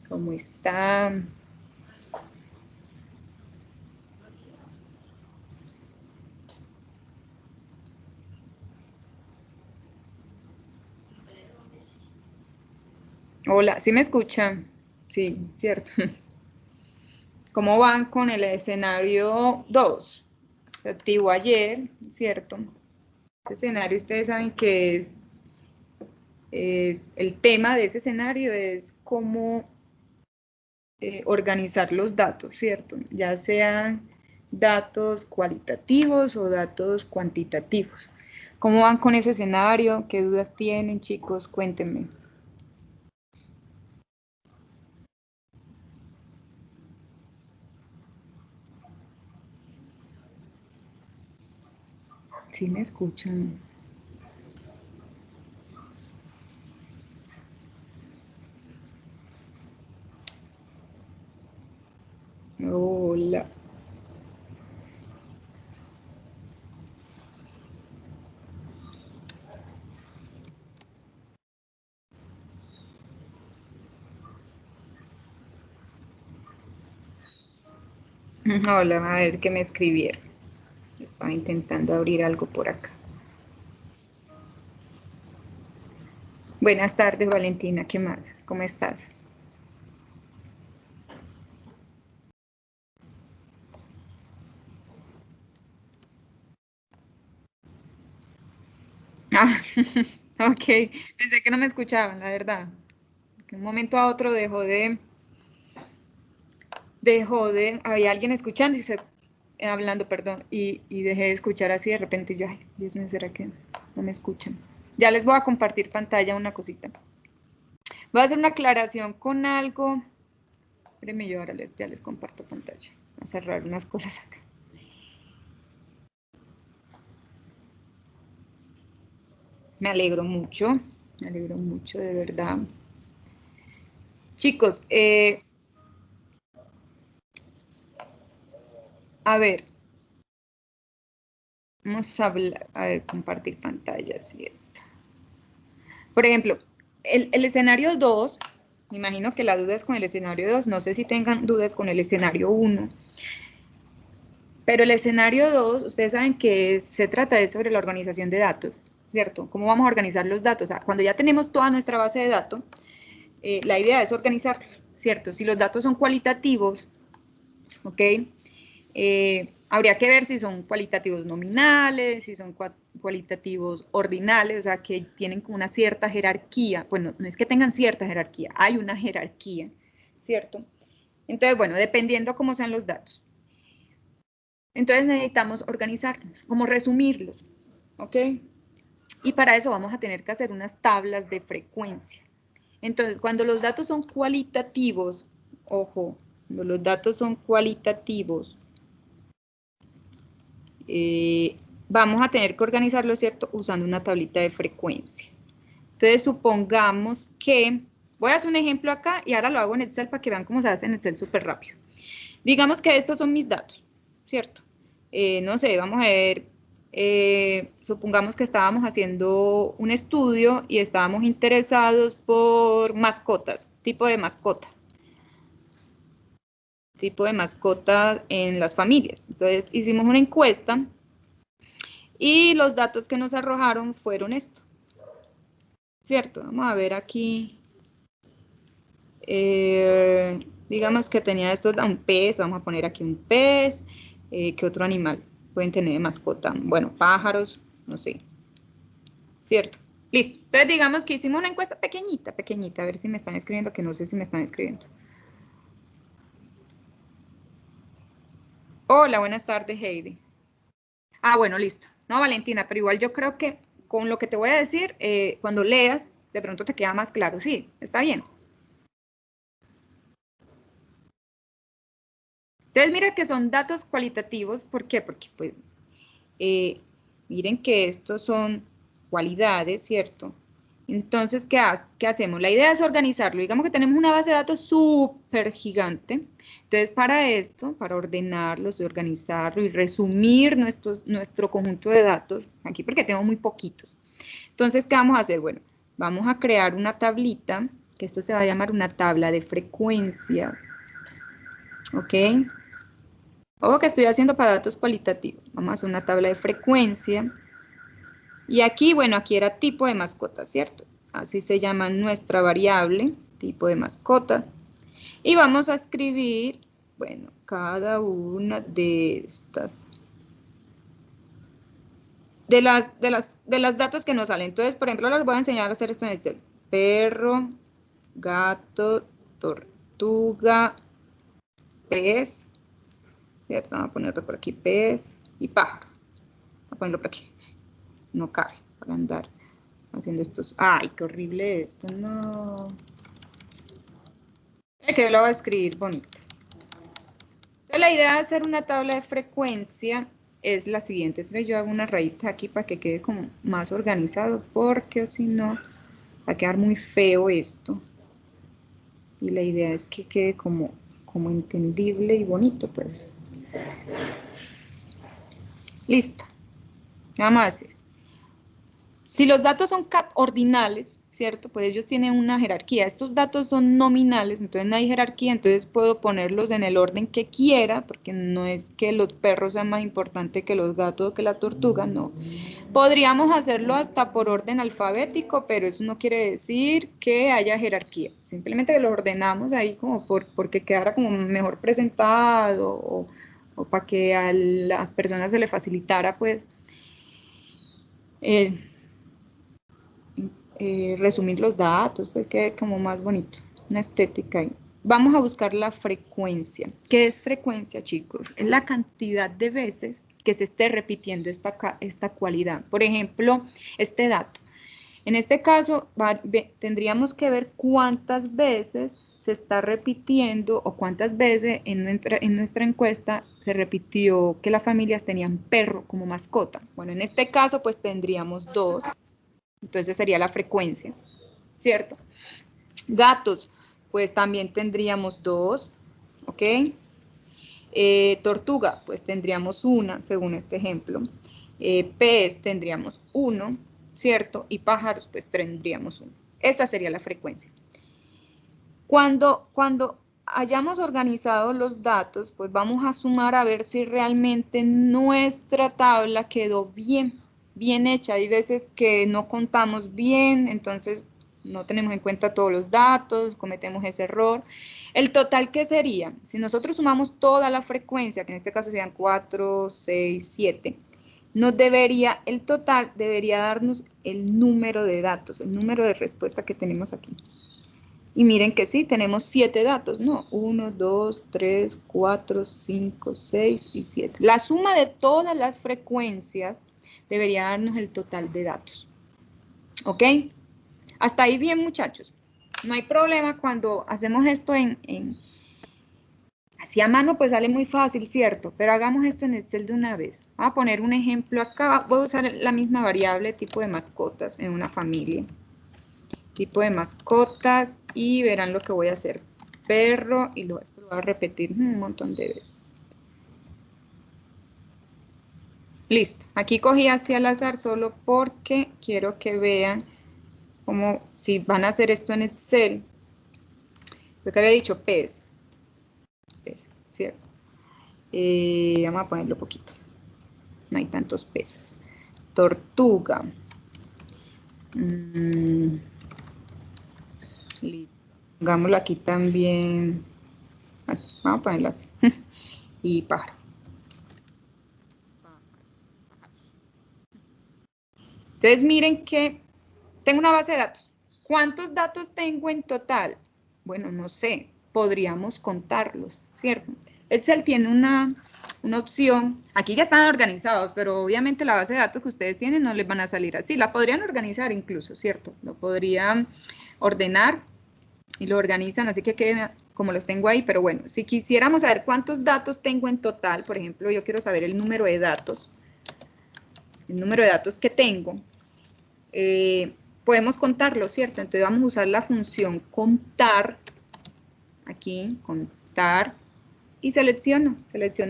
¿Cómo está? Hola, ¿sí me escuchan? Sí, cierto. ¿Cómo van con el escenario 2? Se activó ayer, ¿cierto? Este escenario, ustedes saben que es el tema de ese escenario es cómo organizar los datos, ¿cierto? Ya sean datos cualitativos o datos cuantitativos. ¿Cómo van con ese escenario? ¿Qué dudas tienen, chicos? Cuéntenme. ¿Sí me escuchan? Hola. Hola, a ver qué me escribieron. Estaba intentando abrir algo por acá. Buenas tardes, Valentina. ¿Qué más? ¿Cómo estás? Ah, ok. Pensé que no me escuchaban, la verdad. De un momento a otro había alguien escuchando y hablando, perdón, y dejé de escuchar así de repente. Y yo, ay, Dios mío, ¿será que no me escuchan? Ya les voy a compartir pantalla una cosita. Voy a hacer una aclaración con algo. Espérenme, yo ahora ya les comparto pantalla. Voy a cerrar unas cosas acá. Me alegro mucho, de verdad. Chicos, a ver, vamos a hablar, a ver, compartir pantallas y esto. Por ejemplo, el escenario 2, me imagino que la duda es con el escenario 2, no sé si tengan dudas con el escenario 1, pero el escenario 2, ustedes saben que se trata de sobre la organización de datos, ¿cierto? ¿Cómo vamos a organizar los datos? O sea, cuando ya tenemos toda nuestra base de datos, la idea es organizarlos, ¿cierto? Si los datos son cualitativos, ¿ok? Habría que ver si son cualitativos nominales, si son cualitativos ordinales, o sea, que tienen como una cierta jerarquía. Bueno, no es que tengan cierta jerarquía, hay una jerarquía, ¿cierto? Entonces, bueno, dependiendo cómo sean los datos. Entonces necesitamos organizarlos, como resumirlos, ¿ok? Y para eso vamos a tener que hacer unas tablas de frecuencia. Entonces, cuando los datos son cualitativos, ojo, cuando los datos son cualitativos, vamos a tener que organizarlo, ¿cierto? Usando una tablita de frecuencia. Entonces, supongamos que, voy a hacer un ejemplo acá y ahora lo hago en Excel para que vean cómo se hace en Excel súper rápido. Digamos que estos son mis datos, ¿cierto? No sé, vamos a ver, supongamos que estábamos haciendo un estudio y estábamos interesados por mascotas, tipo de mascota en las familias. Entonces, hicimos una encuesta y los datos que nos arrojaron fueron estos, ¿cierto? Vamos a ver aquí, digamos que tenía estos, un pez, vamos a poner aquí un pez, ¿qué otro animal pueden tener de mascota? Bueno, pájaros, no sé, ¿cierto? Listo. Entonces digamos que hicimos una encuesta pequeñita, pequeñita, a ver si me están escribiendo, que no sé si me están escribiendo. Hola, buenas tardes, Heidi. Ah, bueno, listo. No, Valentina, pero igual yo creo que con lo que te voy a decir, cuando leas, de pronto te queda más claro. Sí, está bien. Entonces, mira que son datos cualitativos. ¿Por qué? Porque, pues, eh, miren que estos son cualidades, ¿cierto? Entonces, ¿qué hacemos? La idea es organizarlo. Digamos que tenemos una base de datos súper gigante. Entonces, para esto, para ordenarlos y organizarlo y resumir nuestro conjunto de datos, aquí porque tengo muy poquitos. Entonces, ¿qué vamos a hacer? Bueno, vamos a crear una tablita que esto se va a llamar una tabla de frecuencia. ¿Ok? Ojo que estoy haciendo para datos cualitativos. Vamos a hacer una tabla de frecuencia. Y aquí, bueno, aquí era tipo de mascota, ¿cierto? Así se llama nuestra variable, tipo de mascota. Y vamos a escribir, bueno, cada una de estas, de las datos que nos salen. Entonces, por ejemplo, les voy a enseñar a hacer esto en Excel. Perro, gato, tortuga, pez, ¿cierto? Vamos a poner otro por aquí, pez y pájaro. Voy a ponerlo por aquí. No cabe para andar haciendo estos. ¡Ay, qué horrible esto! No. Que lo voy a escribir bonito. Entonces, la idea de hacer una tabla de frecuencia es la siguiente. Entonces, yo hago una rayita aquí para que quede como más organizado, porque si no, va a quedar muy feo esto. Y la idea es que quede como entendible y bonito, pues. Listo. Vamos a hacer. Si los datos son ordinales, ¿cierto? Pues ellos tienen una jerarquía. Estos datos son nominales, entonces no hay jerarquía, entonces puedo ponerlos en el orden que quiera, porque no es que los perros sean más importantes que los gatos o que la tortuga, no. Podríamos hacerlo hasta por orden alfabético, pero eso no quiere decir que haya jerarquía. Simplemente que lo ordenamos ahí como porque quedara como mejor presentado o para que a la persona se le facilitara, pues, resumir los datos, pues quede como más bonito, una estética ahí. Vamos a buscar la frecuencia. ¿Qué es frecuencia, chicos? Es la cantidad de veces que se esté repitiendo esta cualidad. Por ejemplo, este dato. En este caso, tendríamos que ver cuántas veces se está repitiendo o cuántas veces en nuestra encuesta se repitió que las familias tenían perro como mascota. Bueno, en este caso, pues tendríamos 2. Entonces sería la frecuencia, ¿cierto? Gatos, pues también tendríamos 2, ¿ok? Tortuga, pues tendríamos 1, según este ejemplo. Pez tendríamos 1, ¿cierto? Y pájaros, pues tendríamos 1. Esta sería la frecuencia. Cuando hayamos organizado los datos, pues vamos a sumar a ver si realmente nuestra tabla quedó bien hecha. Hay veces que no contamos bien, entonces no tenemos en cuenta todos los datos, cometemos ese error. El total, ¿qué sería? Si nosotros sumamos toda la frecuencia, que en este caso serían 4, 6, 7, el total debería darnos el número de datos, el número de respuesta que tenemos aquí. Y miren que sí, tenemos 7 datos, ¿no? 1, 2, 3, 4, 5, 6 y 7. La suma de todas las frecuencias debería darnos el total de datos. ¿Ok? Hasta ahí bien, muchachos. No hay problema cuando hacemos esto así a mano, pues sale muy fácil, ¿cierto? Pero hagamos esto en Excel de una vez. Voy a poner un ejemplo acá. Voy a usar la misma variable, tipo de mascotas, en una familia. Tipo de mascotas y verán lo que voy a hacer. Perro y esto lo voy a repetir un montón de veces. Listo. Aquí cogí así al azar solo porque quiero que vean cómo si van a hacer esto en Excel. Yo que había dicho pez, ¿cierto? Vamos a ponerlo poquito. No hay tantos peces. Tortuga. Listo. Pongámoslo aquí también. Así. Vamos a ponerlo así. Y pájaro. Entonces miren que tengo una base de datos. ¿Cuántos datos tengo en total? Bueno, no sé, podríamos contarlos, ¿cierto? Excel tiene una opción, aquí ya están organizados, pero obviamente la base de datos que ustedes tienen no les van a salir así. La podrían organizar incluso, ¿cierto? Lo podrían ordenar y lo organizan, así que queden como los tengo ahí, pero bueno, si quisiéramos saber cuántos datos tengo en total, por ejemplo, yo quiero saber el número de datos que tengo, podemos contarlo, ¿cierto? Entonces vamos a usar la función contar, aquí, contar, y selecciono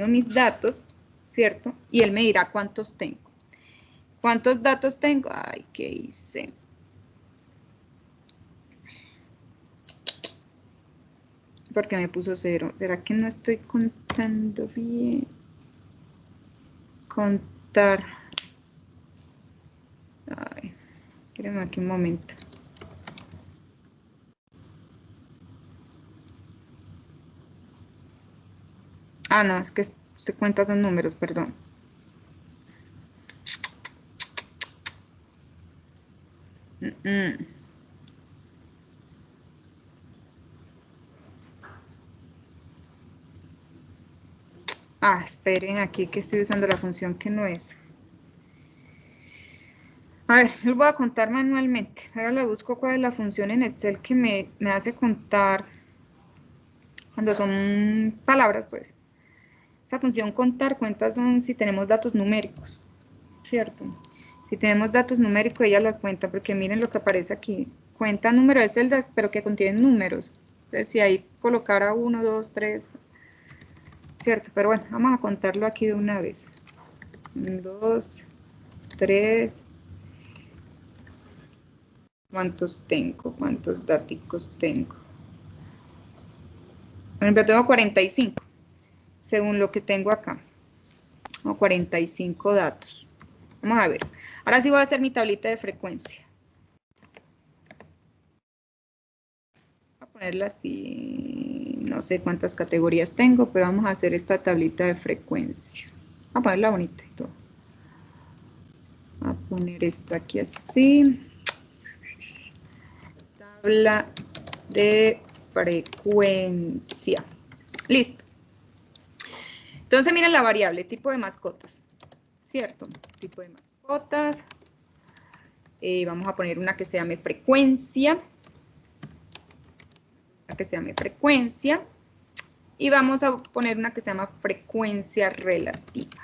mis datos, ¿cierto? Y él me dirá cuántos tengo. ¿Cuántos datos tengo? Ay, ¿qué hice? Porque me puso 0. ¿Será que no estoy contando bien? Contar. Ay, espérenme aquí un momento. Ah, no, es que se cuenta son números, perdón. Ah, esperen aquí que estoy usando la función que no es. A ver, lo voy a contar manualmente. Ahora le busco cuál es la función en Excel que me hace contar cuando son palabras, pues. Esa función contar cuentas son si tenemos datos numéricos, ¿cierto? Si tenemos datos numéricos, ella las cuenta, porque miren lo que aparece aquí. Cuenta número de celdas, pero que contienen números. Entonces, si ahí colocara 1, 2, 3, ¿cierto? Pero bueno, vamos a contarlo aquí de una vez. 1, 2, 3. ¿Cuántos tengo? ¿Cuántos datos tengo? Por ejemplo, tengo 45, según lo que tengo acá. Tengo 45 datos. Vamos a ver. Ahora sí voy a hacer mi tablita de frecuencia. Voy a ponerla así. No sé cuántas categorías tengo, pero vamos a hacer esta tablita de frecuencia. Voy a ponerla bonita y todo. Voy a poner esto aquí así. Tabla de frecuencia. Listo. Entonces miren la variable, tipo de mascotas. ¿Cierto? Tipo de mascotas. Vamos a poner una que se llame frecuencia. Una que se llame frecuencia. Y vamos a poner una que se llama frecuencia relativa.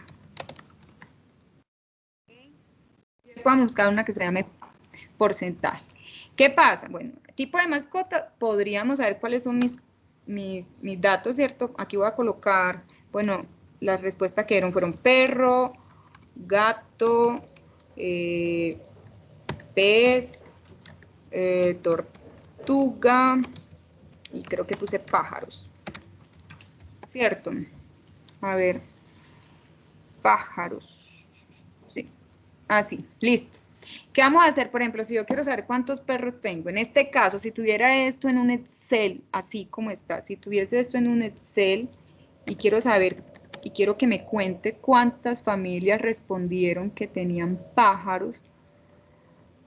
Vamos a buscar una que se llame porcentaje. ¿Qué pasa? Bueno, tipo de mascota, podríamos saber cuáles son mis datos, ¿cierto? Aquí voy a colocar, bueno, las respuestas que fueron perro, gato, pez, tortuga, y creo que puse pájaros, ¿cierto? A ver, pájaros, sí, así, listo. ¿Qué vamos a hacer? Por ejemplo, si yo quiero saber cuántos perros tengo, en este caso, si tuviera esto en un Excel, así como está, si tuviese esto en un Excel y quiero saber, y quiero que me cuente cuántas familias respondieron que tenían pájaros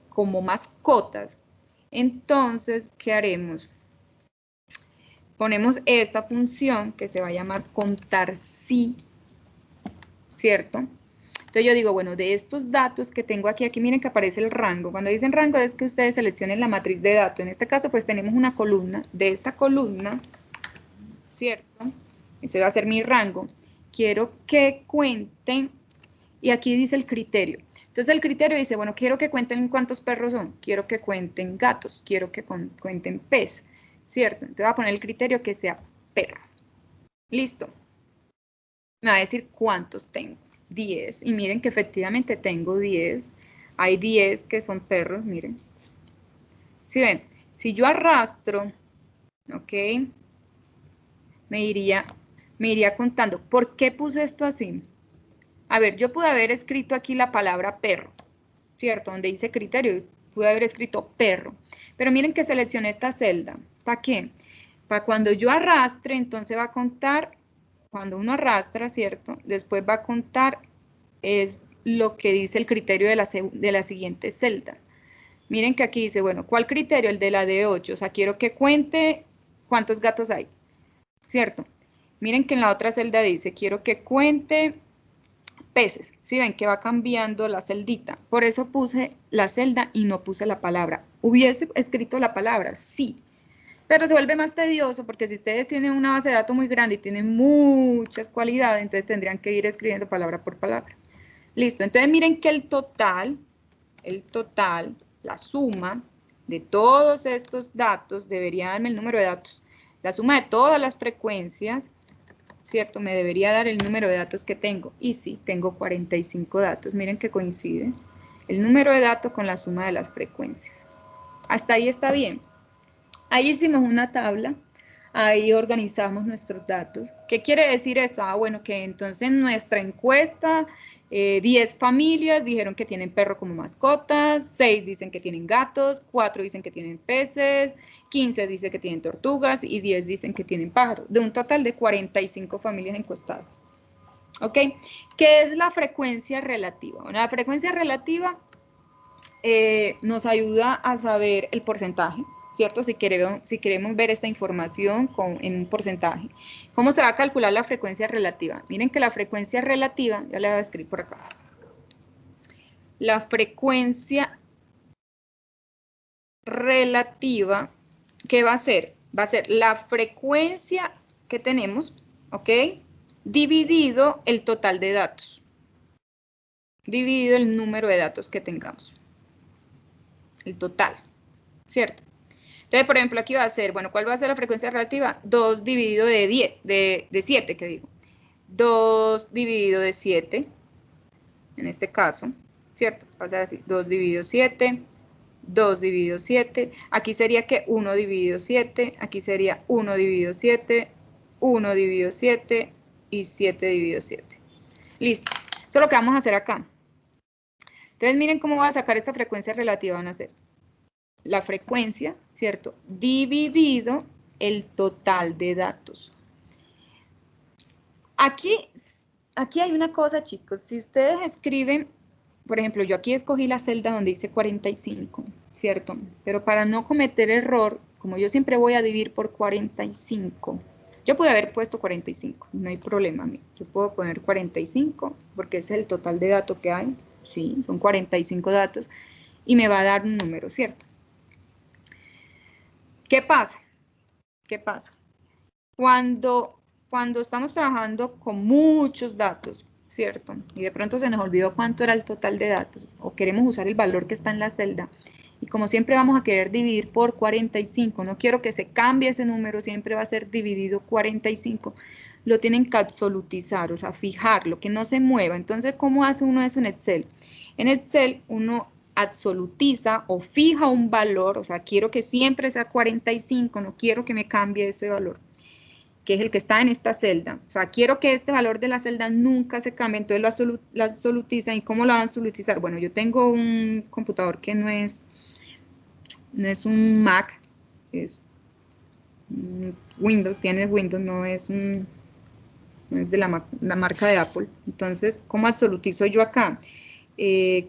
como mascotas, entonces, ¿qué haremos? Ponemos esta función que se va a llamar contar si, ¿cierto? Entonces yo digo, bueno, de estos datos que tengo aquí, aquí miren que aparece el rango. Cuando dicen rango es que ustedes seleccionen la matriz de datos. En este caso, pues tenemos una columna. De esta columna, ¿cierto? Ese va a ser mi rango. Quiero que cuenten, y aquí dice el criterio. Entonces el criterio dice, bueno, quiero que cuenten cuántos perros son, quiero que cuenten gatos, quiero que cuenten pez, ¿cierto? Entonces voy a poner el criterio que sea perro. Listo. Me va a decir cuántos tengo. 10. Y miren que efectivamente tengo 10. Hay 10 que son perros, miren. Si ven, si yo arrastro, ok, me iría contando. ¿Por qué puse esto así? A ver, yo pude haber escrito aquí la palabra perro, ¿cierto? Donde dice criterio, pude haber escrito perro. Pero miren que seleccioné esta celda. ¿Para qué? Para cuando yo arrastre, entonces va a contar, cuando uno arrastra, ¿cierto? Después va a contar es lo que dice el criterio de la siguiente celda. Miren que aquí dice, bueno, ¿cuál criterio? El de la de 8, o sea, quiero que cuente cuántos gatos hay, ¿cierto? Miren que en la otra celda dice, quiero que cuente peces. ¿Sí ven que va cambiando la celdita? Por eso puse la celda y no puse la palabra. ¿Hubiese escrito la palabra? Sí. Pero se vuelve más tedioso porque si ustedes tienen una base de datos muy grande y tienen muchas cualidades, entonces tendrían que ir escribiendo palabra por palabra. Listo, entonces miren que el total, la suma de todos estos datos, debería darme el número de datos. La suma de todas las frecuencias, ¿cierto? Me debería dar el número de datos que tengo. Y sí, tengo 45 datos. Miren que coincide el número de datos con la suma de las frecuencias. Hasta ahí está bien. Ahí hicimos una tabla. Ahí organizamos nuestros datos. ¿Qué quiere decir esto? Ah, bueno, que entonces en nuestra encuesta 10 familias dijeron que tienen perro como mascotas, 6 dicen que tienen gatos, 4 dicen que tienen peces, 15 dicen que tienen tortugas y 10 dicen que tienen pájaros, de un total de 45 familias encuestadas. ¿Ok? ¿Qué es la frecuencia relativa? Bueno, la frecuencia relativa nos ayuda a saber el porcentaje, ¿cierto? Si queremos ver esta información en un porcentaje. ¿Cómo se va a calcular la frecuencia relativa? Miren que la frecuencia relativa, ya la voy a escribir por acá. La frecuencia relativa, ¿qué va a ser? Va a ser la frecuencia que tenemos, ¿ok? Dividido el total de datos. Dividido el número de datos que tengamos. El total, ¿cierto? Entonces, por ejemplo, aquí va a ser, bueno, ¿cuál va a ser la frecuencia relativa? 2 dividido de 10, de 7, que digo. 2 dividido de 7, en este caso, ¿cierto? Va a ser así, 2 dividido 7, 2 dividido 7. Aquí sería que 1 dividido 7, aquí sería 1 dividido 7, 1 dividido 7 y 7 dividido 7. Listo. Eso es lo que vamos a hacer acá. Entonces, miren cómo voy a sacar esta frecuencia relativa. Van a ser la frecuencia, ¿cierto? Dividido el total de datos. Aquí hay una cosa, chicos. Si ustedes escriben, por ejemplo, yo aquí escogí la celda donde dice 45, ¿cierto? Pero para no cometer error, como yo siempre voy a dividir por 45, yo pude haber puesto 45, no hay problema. Yo puedo poner 45 porque ese es el total de datos que hay. Sí, son 45 datos y me va a dar un número, ¿cierto? ¿Qué pasa? ¿Qué pasa? Cuando estamos trabajando con muchos datos, ¿cierto? Y de pronto se nos olvidó cuánto era el total de datos, o queremos usar el valor que está en la celda, y como siempre vamos a querer dividir por 45, no quiero que se cambie ese número, siempre va a ser dividido 45, lo tienen que absolutizar, o sea, fijarlo, que no se mueva. Entonces, ¿cómo hace uno eso en Excel? En Excel uno absolutiza o fija un valor, o sea, quiero que siempre sea 45, no quiero que me cambie ese valor, que es el que está en esta celda. O sea, quiero que este valor de la celda nunca se cambie, entonces lo absolutizan. ¿Y cómo lo van a absolutizar? Bueno, yo tengo un computador que no es un Mac, es Windows, tiene Windows, no es de la marca de Apple. Entonces, ¿cómo absolutizo yo acá?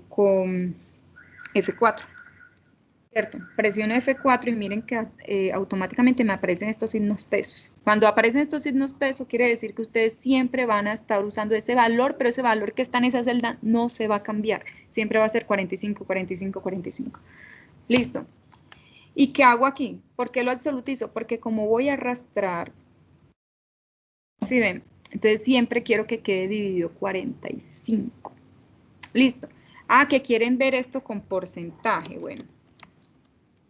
Con F4. ¿Cierto? Presiono F4 y miren que automáticamente me aparecen estos signos pesos. Cuando aparecen estos signos pesos, quiere decir que ustedes siempre van a estar usando ese valor, pero ese valor que está en esa celda no se va a cambiar. Siempre va a ser 45, 45, 45. Listo. ¿Y qué hago aquí? ¿Por qué lo absolutizo? Porque como voy a arrastrar, ¿sí ven? Entonces siempre quiero que quede dividido 45. Listo. Ah, que quieren ver esto con porcentaje. Bueno.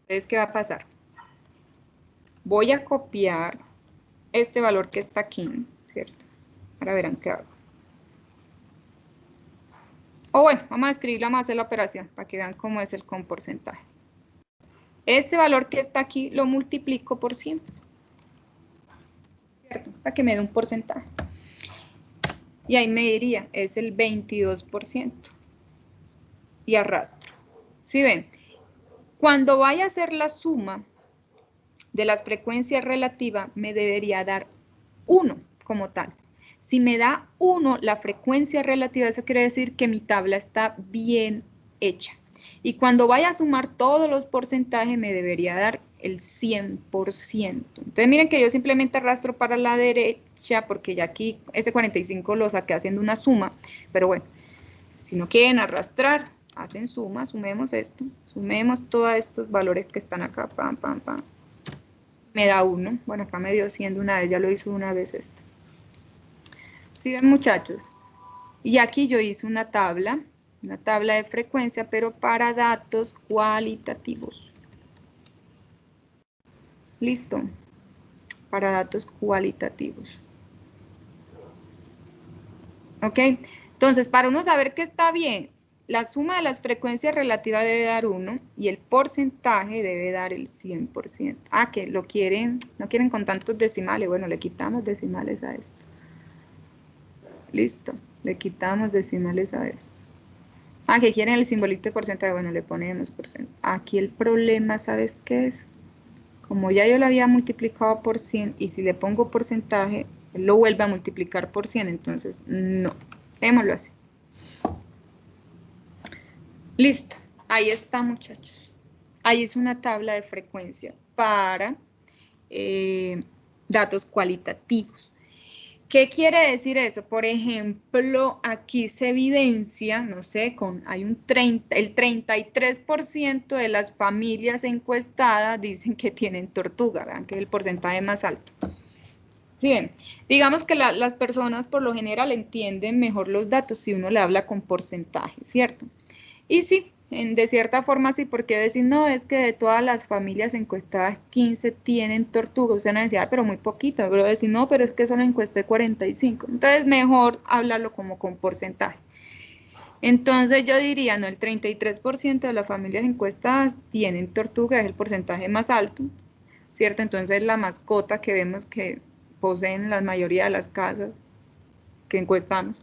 Entonces, ¿qué va a pasar? Voy a copiar este valor que está aquí, ¿cierto? Ahora verán qué hago. O bueno, vamos a escribirla, vamos a hacer la operación para que vean cómo es el con porcentaje. Ese valor que está aquí lo multiplico por 100, ¿cierto? Para que me dé un porcentaje. Y ahí me diría, es el 22%. Y arrastro. ¿Sí ven? Cuando vaya a hacer la suma de las frecuencias relativas, me debería dar 1 como tal. Si me da 1 la frecuencia relativa, eso quiere decir que mi tabla está bien hecha. Y cuando vaya a sumar todos los porcentajes, me debería dar el 100%. Entonces, miren que yo simplemente arrastro para la derecha, porque ya aquí ese 45 lo saqué haciendo una suma. Pero bueno, si no quieren arrastrar, hacen suma, sumemos esto, sumemos todos estos valores que están acá, pam, pam, pam. Me da 1. Bueno, acá me dio 100 de una vez, ya lo hizo una vez esto. ¿Sí ven, muchachos? Y aquí yo hice una tabla de frecuencia, pero para datos cualitativos. Listo. Para datos cualitativos. ¿Ok? Entonces, para uno saber que está bien, la suma de las frecuencias relativas debe dar 1 y el porcentaje debe dar el 100%. Ah, que lo quieren, no quieren con tantos decimales. Bueno, le quitamos decimales a esto. Listo, le quitamos decimales a esto. Ah, que quieren el simbolito de porcentaje. Bueno, le ponemos porcentaje. Aquí el problema, ¿sabes qué es? Como ya yo lo había multiplicado por 100 y si le pongo porcentaje, él lo vuelve a multiplicar por 100, entonces no. Démoslo así. Listo, ahí está, muchachos. Ahí es una tabla de frecuencia para datos cualitativos. ¿Qué quiere decir eso? Por ejemplo, aquí se evidencia, no sé, hay el 33% de las familias encuestadas dicen que tienen tortuga, ¿verdad? Que es el porcentaje más alto. Sí, bien, digamos que las personas por lo general entienden mejor los datos si uno le habla con porcentaje, ¿cierto? Y sí, de cierta forma sí, porque decir, no, es que de todas las familias encuestadas, 15 tienen tortuga. Usted no decía, pero muy poquito, pero decir, no, pero es que solo encuesté 45. Entonces, mejor hablarlo como con porcentaje. Entonces, yo diría, no, el 33% de las familias encuestadas tienen tortuga, es el porcentaje más alto, ¿cierto? Entonces, la mascota que vemos que poseen la mayoría de las casas que encuestamos.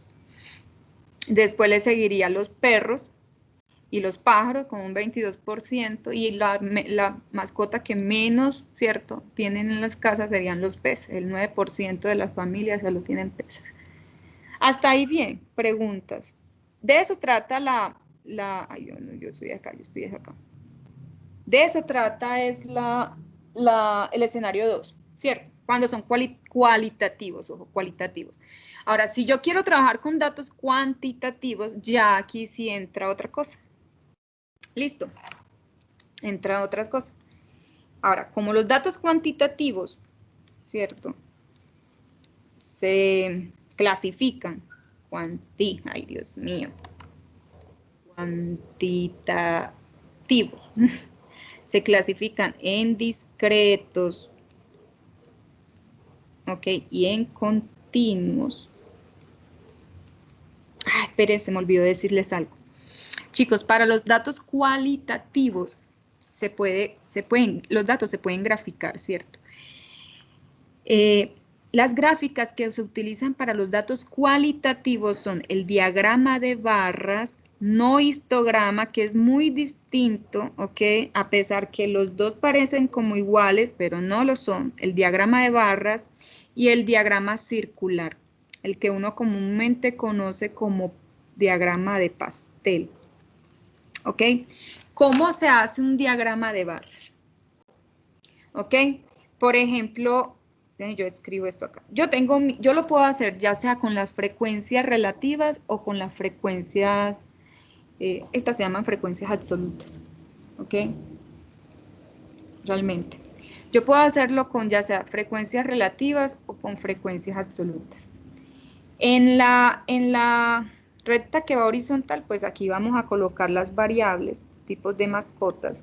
Después le seguiría los perros y los pájaros con un 22%, y la mascota que menos, ¿cierto?, tienen en las casas serían los peces. El 9% de las familias solo tienen peces. Hasta ahí bien, preguntas. De eso trata ay, yo estoy acá. De eso trata es el escenario 2, ¿cierto? Cuando son cualitativos, ojo, cualitativos. Ahora, si yo quiero trabajar con datos cuantitativos, ya aquí sí entra otra cosa. Listo, entra otras cosas. Ahora, como los datos cuantitativos, ¿cierto?, se clasifican, ay Dios mío, cuantitativos, se clasifican en discretos, ok, y en continuos. Ay, espere, se me olvidó decirles algo. Chicos, para los datos cualitativos, los datos se pueden graficar, ¿cierto? Las gráficas que se utilizan para los datos cualitativos son el diagrama de barras, no histograma, que es muy distinto, ¿ok? A pesar que los dos parecen como iguales, pero no lo son. El diagrama de barras y el diagrama circular, el que uno comúnmente conoce como diagrama de pastel, ¿ok? ¿Cómo se hace un diagrama de barras? ¿Ok? Por ejemplo, yo escribo esto acá. Yo lo puedo hacer ya sea con las frecuencias relativas o con las frecuencias, estas se llaman frecuencias absolutas, ¿ok? Realmente. Yo puedo hacerlo con ya sea frecuencias relativas o con frecuencias absolutas. En la recta que va horizontal, pues aquí vamos a colocar las variables, tipos de mascotas,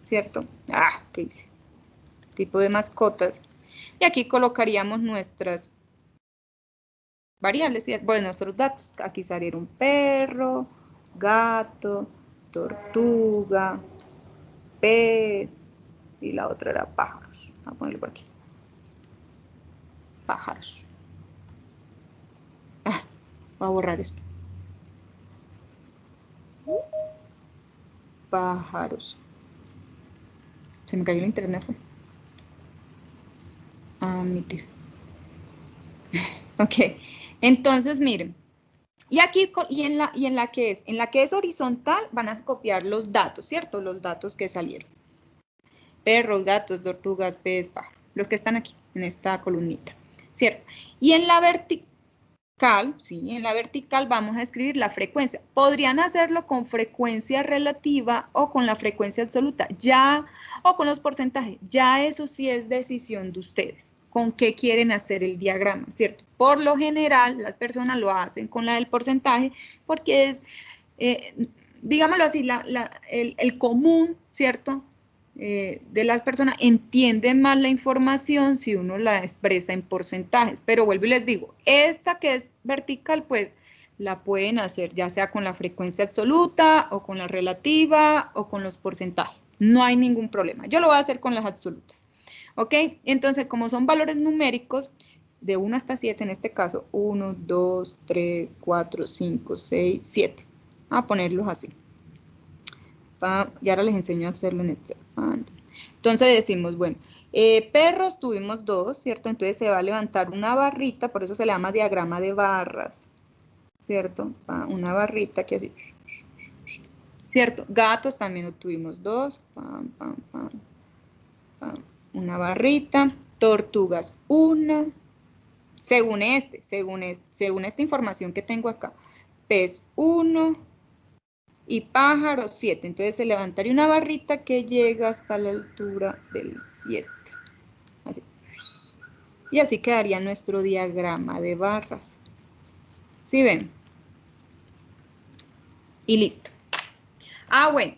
¿cierto? Ah, ¿qué hice? Tipo de mascotas, y aquí colocaríamos nuestras variables, bueno, nuestros datos. Aquí saliera un perro, gato, tortuga, pez, y la otra era pájaros. Vamos a ponerlo por aquí. Pájaros. Ah, voy a borrar esto. Pájaros. Se me cayó el internet, fue. Admitir. Ok, entonces miren, y aquí, en la que es horizontal van a copiar los datos, ¿cierto? Los datos que salieron. Perros, gatos, tortugas, peces, pájaros, los que están aquí, en esta columnita, ¿cierto? Y en la vertical, sí, en la vertical vamos a escribir la frecuencia. Podrían hacerlo con frecuencia relativa o con la frecuencia absoluta, o con los porcentajes. Ya eso sí es decisión de ustedes. ¿Con qué quieren hacer el diagrama, cierto? Por lo general, las personas lo hacen con la del porcentaje porque es, digámoslo así, el común, ¿cierto?, de las personas entienden más la información si uno la expresa en porcentajes. Pero vuelvo y les digo, esta que es vertical, pues la pueden hacer ya sea con la frecuencia absoluta o con la relativa o con los porcentajes. No hay ningún problema. Yo lo voy a hacer con las absolutas. ¿Ok? Entonces, como son valores numéricos, de 1 hasta 7 en este caso, 1, 2, 3, 4, 5, 6, 7. A ponerlos así. Y ahora les enseño a hacerlo en Excel. Entonces decimos, bueno, perros tuvimos 2, ¿cierto? Entonces se va a levantar una barrita, por eso se le llama diagrama de barras, ¿cierto? Una barrita que así, ¿cierto? Gatos también obtuvimos 2, una barrita, tortugas 1, según esta información que tengo acá, pez 1 y pájaros 7, entonces se levantaría una barrita que llega hasta la altura del 7. Así. Y así quedaría nuestro diagrama de barras. ¿Sí ven? Y listo. Bueno,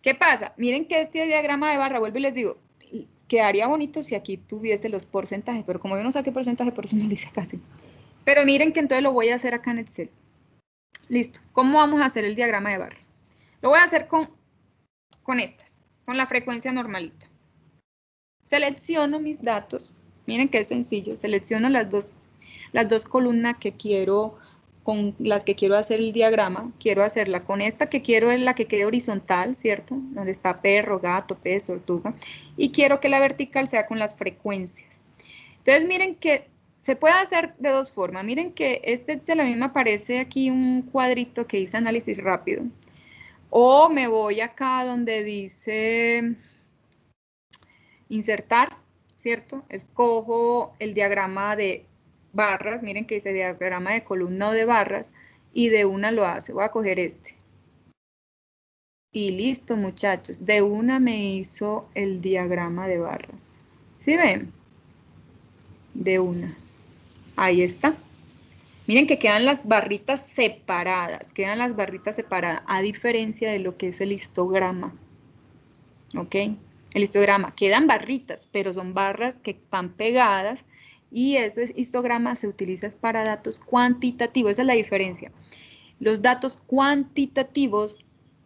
¿qué pasa? Miren que este diagrama de barra, vuelvo y les digo, quedaría bonito si aquí tuviese los porcentajes, pero como yo no saqué porcentaje, por eso no lo hice casi. Pero miren que entonces lo voy a hacer acá en Excel. Listo. ¿Cómo vamos a hacer el diagrama de barras? Lo voy a hacer con estas, con la frecuencia normalita. Selecciono mis datos. Miren que es sencillo. Selecciono las dos columnas que quiero, con las que quiero hacer el diagrama. Quiero hacerla con esta que quiero es la que quede horizontal, ¿cierto? Donde está perro, gato, pez, tortuga. Y quiero que la vertical sea con las frecuencias. Entonces miren que se puede hacer de dos formas. Miren que este Excel a mí me aparece aquí un cuadrito que dice análisis rápido. O me voy acá donde dice insertar, ¿cierto? Escojo el diagrama de barras, miren que dice diagrama de columna o de barras, y de una lo hace. Voy a coger este. Y listo, muchachos. De una me hizo el diagrama de barras. ¿Sí ven? De una. Ahí está. Miren que quedan las barritas separadas, a diferencia de lo que es el histograma. ¿Ok? El histograma, quedan barritas, pero son barras que están pegadas y ese histograma se utiliza para datos cuantitativos, esa es la diferencia. Los datos cuantitativos,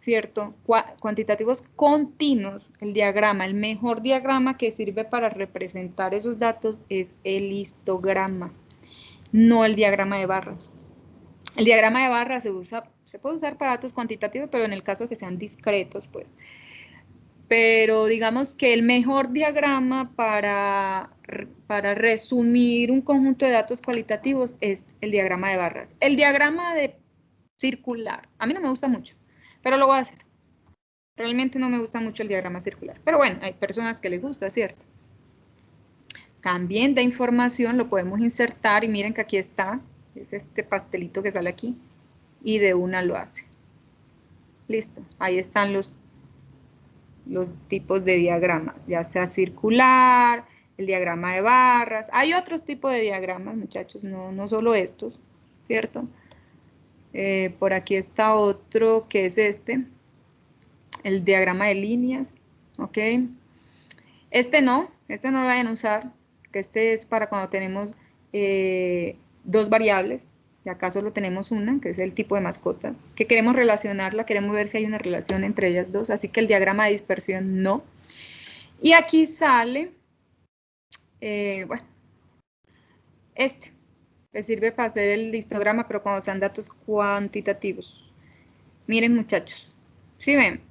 ¿cierto? Cuantitativos continuos, el diagrama, el mejor diagrama que sirve para representar esos datos es el histograma, no el diagrama de barras. El diagrama de barras se puede usar para datos cuantitativos, pero en el caso de que sean discretos, pues. Pero digamos que el mejor diagrama para resumir un conjunto de datos cualitativos es el diagrama de barras. El diagrama de circular, a mí no me gusta mucho, pero lo voy a hacer. Realmente no me gusta mucho el diagrama circular, pero bueno, hay personas que les gusta, ¿cierto? También de información lo podemos insertar y miren que aquí está, es este pastelito que sale aquí y de una lo hace. Listo, ahí están los tipos de diagrama, ya sea circular, el diagrama de barras. Hay otros tipos de diagramas, muchachos, no solo estos, ¿cierto? Por aquí está otro que es este, el diagrama de líneas, ¿ok? Este no lo vayan a usar, que este es para cuando tenemos dos variables, y acá solo tenemos una, que es el tipo de mascota, que queremos relacionarla, queremos ver si hay una relación entre ellas dos, así que el diagrama de dispersión no. Y aquí sale, bueno, este, que sirve para hacer el histograma, pero cuando sean datos cuantitativos. Miren, muchachos, ¿sí ven?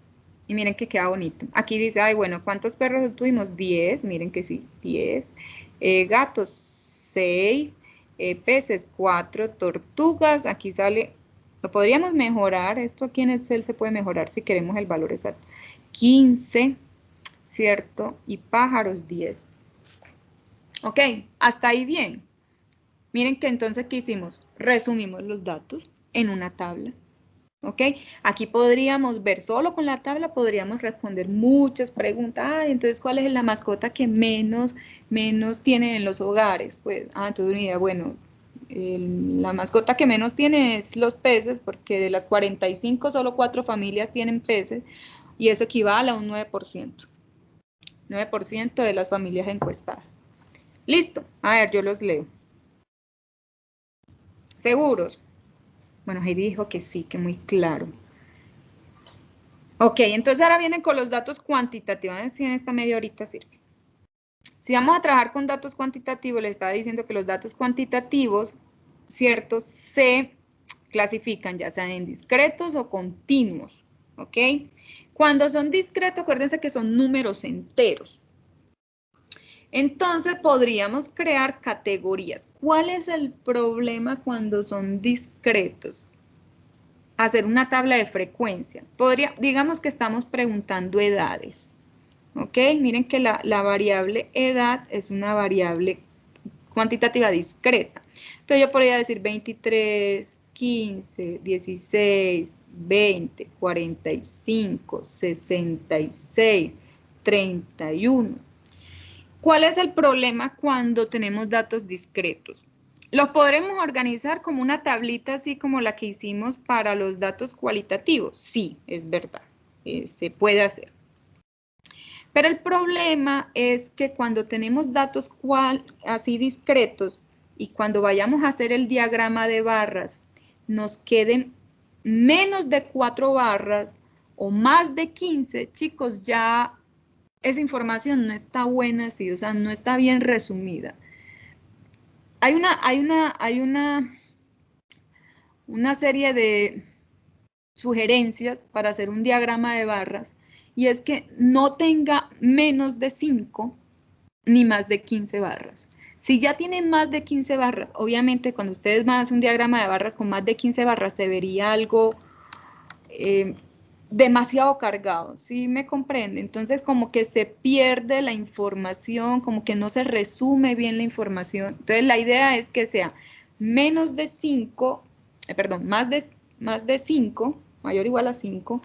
Y miren que queda bonito. Aquí dice, ay, bueno, ¿cuántos perros tuvimos? 10, miren que sí, 10. Gatos, 6. Peces, 4. Tortugas, aquí sale, lo podríamos mejorar, esto aquí en Excel se puede mejorar si queremos el valor exacto. 15, ¿cierto? Y pájaros, 10. Ok, hasta ahí bien. Miren que entonces, ¿qué hicimos? Resumimos los datos en una tabla. ¿Ok? Aquí podríamos ver, solo con la tabla podríamos responder muchas preguntas. Entonces, ¿cuál es la mascota que menos tienen en los hogares? Pues, entonces una idea, bueno, la mascota que menos tiene es los peces, porque de las 45, solo 4 familias tienen peces, y eso equivale a un 9%. 9% de las familias encuestadas. Listo, a ver, yo los leo. Seguros. Bueno, Heidi dijo que sí, que muy claro. Ok, entonces ahora vienen con los datos cuantitativos. A ver si en esta media horita sirve. Si vamos a trabajar con datos cuantitativos, le estaba diciendo que los datos cuantitativos, ¿cierto? Se clasifican ya sean en discretos o continuos, ¿ok? Cuando son discretos, acuérdense que son números enteros. Entonces podríamos crear categorías. ¿Cuál es el problema cuando son discretos? Hacer una tabla de frecuencia. Digamos que estamos preguntando edades. ¿Ok? Miren que la variable edad es una variable cuantitativa discreta. Entonces yo podría decir 23, 15, 16, 20, 45, 66, 31. ¿Cuál es el problema cuando tenemos datos discretos? Los podremos organizar como una tablita así como la que hicimos para los datos cualitativos. Sí, es verdad, se puede hacer. Pero el problema es que cuando tenemos datos así discretos y cuando vayamos a hacer el diagrama de barras, nos queden menos de 4 barras o más de 15, chicos, ya esa información no está buena así, o sea, no está bien resumida. Hay una serie de sugerencias para hacer un diagrama de barras y es que no tenga menos de 5 ni más de 15 barras. Si ya tiene más de 15 barras, obviamente cuando ustedes van a hacer un diagrama de barras con más de 15 barras se vería algo demasiado cargado, ¿sí me comprende? Entonces como que se pierde la información, como que no se resume bien la información. Entonces la idea es que sea menos de 5, perdón, más de 5, mayor o igual a 5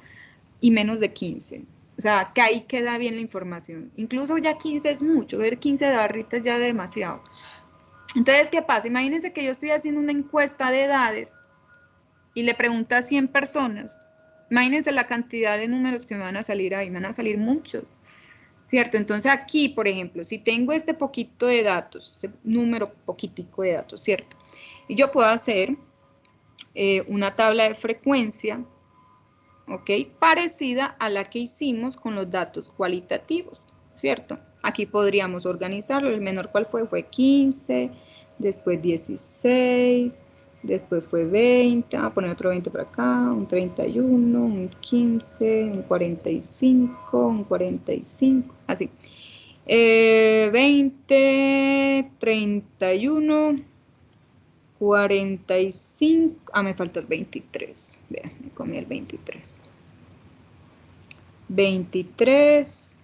y menos de 15. O sea, que ahí queda bien la información. Incluso ya 15 es mucho, ver 15 barritas ya es demasiado. Entonces, ¿qué pasa? Imagínense que yo estoy haciendo una encuesta de edades y le pregunto a 100 personas. Imagínense la cantidad de números que me van a salir ahí, me van a salir muchos, ¿cierto? Entonces aquí, por ejemplo, si tengo este poquito de datos, este número poquitico de datos, ¿cierto? Y yo puedo hacer una tabla de frecuencia, ¿ok? Parecida a la que hicimos con los datos cualitativos, ¿cierto? Aquí podríamos organizarlo, el menor cuál fue 15, después 16, después fue 20, a poner otro 20 por acá, un 31, un 15, un 45, un 45, así. 20, 31, 45, me faltó el 23, vean, me comí el 23. 23,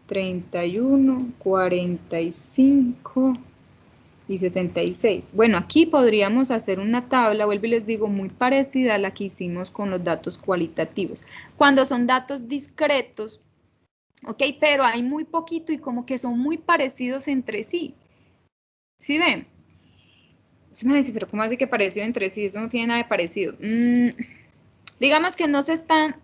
31, 45 y 66. Bueno, aquí podríamos hacer una tabla, vuelvo y les digo, muy parecida a la que hicimos con los datos cualitativos. Cuando son datos discretos, ok, pero hay muy poquito y como que son muy parecidos entre sí. ¿Sí ven? Se me dice, pero ¿cómo hace que parecido entre sí? Eso no tiene nada de parecido. Digamos que no se están...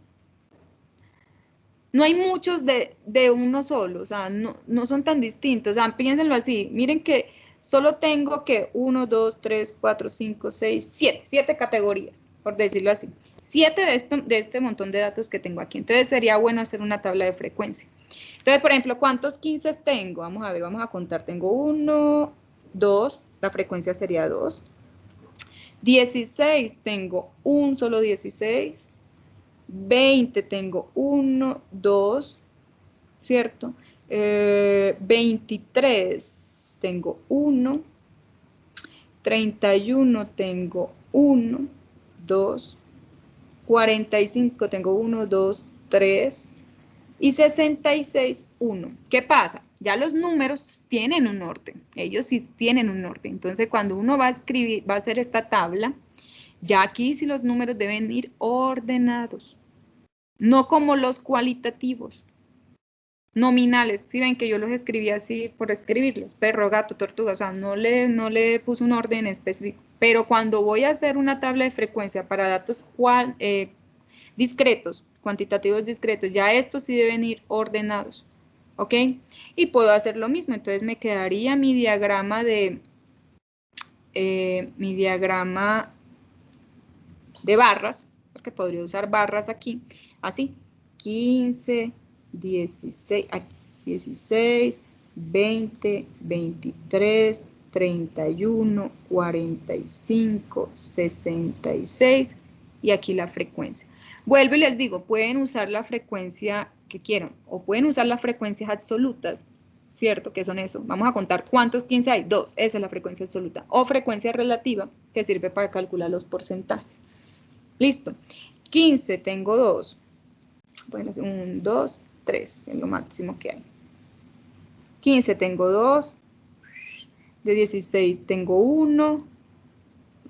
No hay muchos de uno solo, o sea, no son tan distintos, o sea, piénsenlo así, miren que solo tengo que 1, 2, 3, 4, 5, 6, 7 categorías, por decirlo así. 7 de este montón de datos que tengo aquí, entonces sería bueno hacer una tabla de frecuencia. Entonces, por ejemplo, ¿cuántos 15 tengo? Vamos a ver, vamos a contar, tengo 1, 2, la frecuencia sería 2. 16, tengo un solo 16. 20 tengo 1, 2, ¿cierto? 23 tengo 1, 31 tengo 1, 2, 45 tengo 1, 2, 3 y 66, 1. ¿Qué pasa? Ya los números tienen un orden, ellos sí tienen un orden. Entonces, cuando uno va a escribir, va a hacer esta tabla, ya aquí sí los números deben ir ordenados. No como los cualitativos, nominales. Si ven que yo los escribí así por escribirlos, perro, gato, tortuga, o sea, no le puse un orden específico. Pero cuando voy a hacer una tabla de frecuencia para datos discretos, cuantitativos discretos, ya estos sí deben ir ordenados, ¿ok? Y puedo hacer lo mismo, entonces me quedaría mi diagrama de barras, porque podría usar barras aquí, así, 15, 16, 16, 20, 23, 31, 45, 66 y aquí la frecuencia. Vuelvo y les digo, pueden usar la frecuencia que quieran o pueden usar las frecuencias absolutas, ¿cierto? ¿Qué son eso? Vamos a contar cuántos 15 hay. 2, esa es la frecuencia absoluta. O frecuencia relativa, que sirve para calcular los porcentajes. Listo. 15 tengo 2. Bueno, 1, 2, 3, es lo máximo que hay. 15 tengo 2. De 16 tengo 1.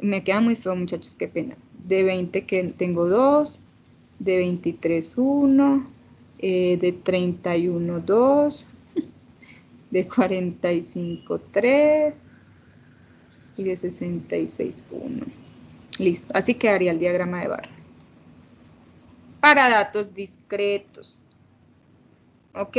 Me queda muy feo, muchachos, qué pena. De 20 que tengo 2. De 23, 1. De 31, 2. De 45, 3. Y de 66, 1. Listo. Así quedaría el diagrama de barras. Para datos discretos. ¿Ok?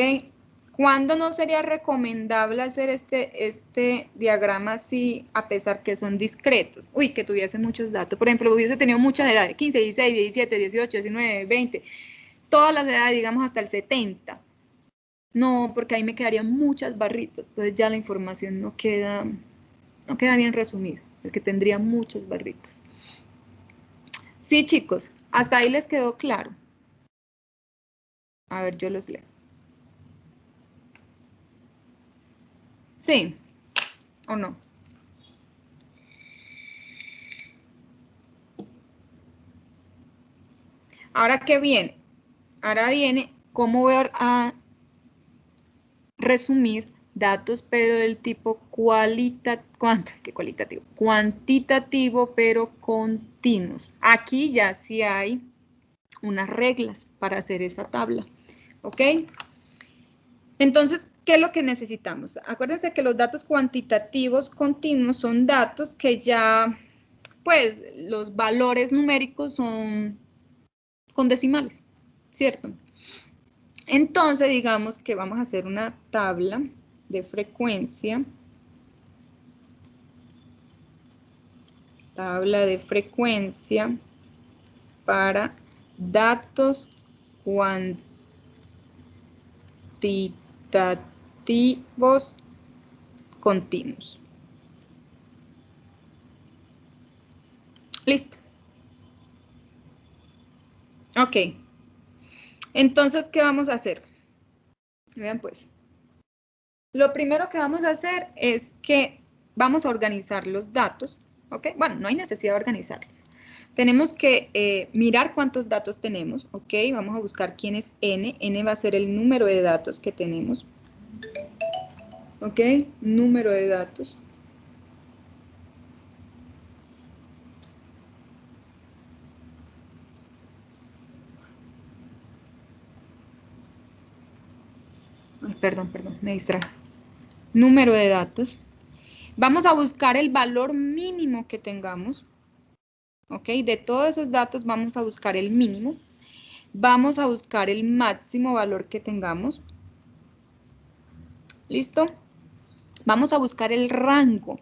¿Cuándo no sería recomendable hacer este diagrama así, a pesar que son discretos? Uy, que tuviese muchos datos. Por ejemplo, hubiese tenido muchas edades, 15, 16, 17, 18, 19, 20, todas las edades, digamos hasta el 70. No, porque ahí me quedarían muchas barritas, entonces ya la información no queda bien resumida, porque tendría muchas barritas. Sí, chicos, hasta ahí les quedó claro. A ver, yo los leo. ¿Sí o no? Ahora, ¿qué viene? Ahora viene cómo voy a resumir datos, pero del tipo cuantitativo, pero continuos. Aquí ya sí hay unas reglas para hacer esa tabla, ¿ok? Entonces, ¿qué es lo que necesitamos? Acuérdense que los datos cuantitativos continuos son datos que ya, pues, los valores numéricos son con decimales, ¿cierto? Entonces, digamos que vamos a hacer una tabla de frecuencia. Tabla de frecuencia para datos cuantitativos continuos. Listo. Ok. Entonces, ¿qué vamos a hacer? Vean pues. Lo primero que vamos a hacer es que vamos a organizar los datos. ¿Ok? Bueno, no hay necesidad de organizarlos. Tenemos que mirar cuántos datos tenemos. ¿Ok? Vamos a buscar quién es n. N va a ser el número de datos que tenemos. ¿Ok? Número de datos. Ay, perdón, me distraje. Número de datos. Vamos a buscar el valor mínimo que tengamos. ¿Ok? De todos esos datos vamos a buscar el mínimo. Vamos a buscar el máximo valor que tengamos. ¿Listo? Vamos a buscar el rango.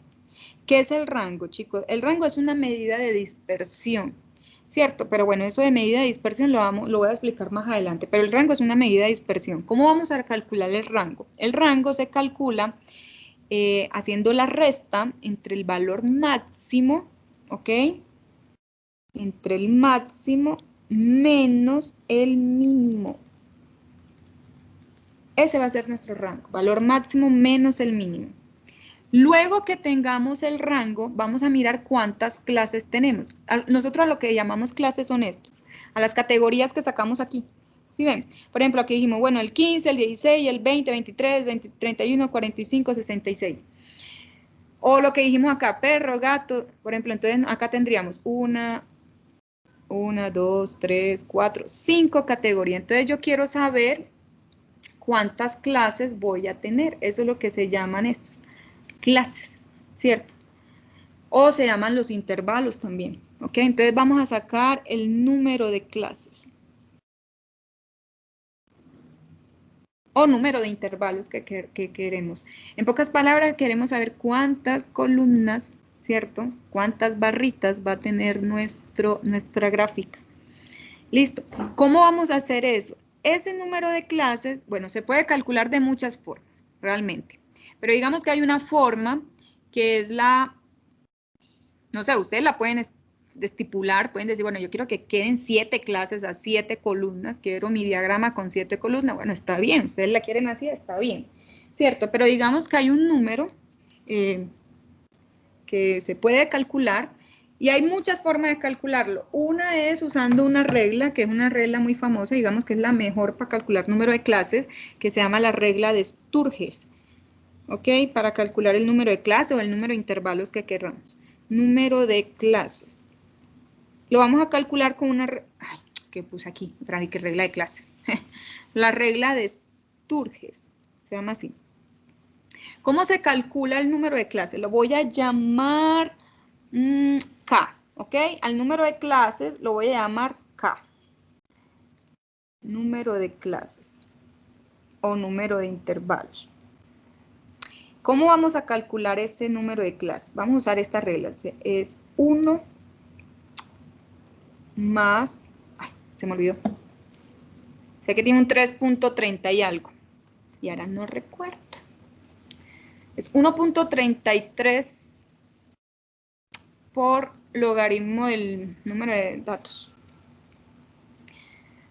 ¿Qué es el rango, chicos? El rango es una medida de dispersión, ¿cierto? Pero bueno, eso de medida de dispersión lo voy a explicar más adelante, pero el rango es una medida de dispersión. ¿Cómo vamos a calcular el rango? El rango se calcula haciendo la resta entre el valor máximo, ¿ok? Entre el máximo menos el mínimo. Ese va a ser nuestro rango, valor máximo menos el mínimo. Luego que tengamos el rango, vamos a mirar cuántas clases tenemos. Nosotros a lo que llamamos clases son estos, a las categorías que sacamos aquí. ¿Sí ven? Por ejemplo, aquí dijimos, bueno, el 15, el 16, el 20, 23, 20, 31, 45, 66. O lo que dijimos acá, perro, gato, por ejemplo, entonces acá tendríamos una, 2, 3, 4, 5 categorías. Entonces yo quiero saber cuántas clases voy a tener. Eso es lo que se llaman estos, clases, ¿cierto? O se llaman los intervalos también, ¿ok? Entonces vamos a sacar el número de clases. O número de intervalos que queremos. En pocas palabras, queremos saber cuántas columnas ¿cierto? ¿Cuántas barritas va a tener nuestra gráfica? Listo. ¿Cómo vamos a hacer eso? Ese número de clases, bueno, se puede calcular de muchas formas, realmente. Pero digamos que hay una forma que es la, no sé, ustedes la pueden estipular, pueden decir, bueno, yo quiero que queden 7 clases a 7 columnas, quiero mi diagrama con 7 columnas, bueno, está bien, ustedes la quieren así, está bien, ¿cierto? Pero digamos que hay un número que se puede calcular y hay muchas formas de calcularlo. Una es usando una regla, que es una regla muy famosa, digamos que es la mejor para calcular número de clases, que se llama la regla de Sturges, ¿ok? Para calcular el número de clases o el número de intervalos que queramos. Número de clases. Lo vamos a calcular con una... Ay, ¿qué puse aquí? Otra vez, ¿qué regla de clases? La regla de Sturges, se llama así. ¿Cómo se calcula el número de clases? Lo voy a llamar K, ¿ok? Al número de clases lo voy a llamar K. Número de clases o número de intervalos. ¿Cómo vamos a calcular ese número de clases? Vamos a usar esta regla. Es 1 más... Ay, se me olvidó. Sé que tiene un 3.30 y algo. Y ahora no recuerdo. Es 1.33 por logaritmo del número de datos.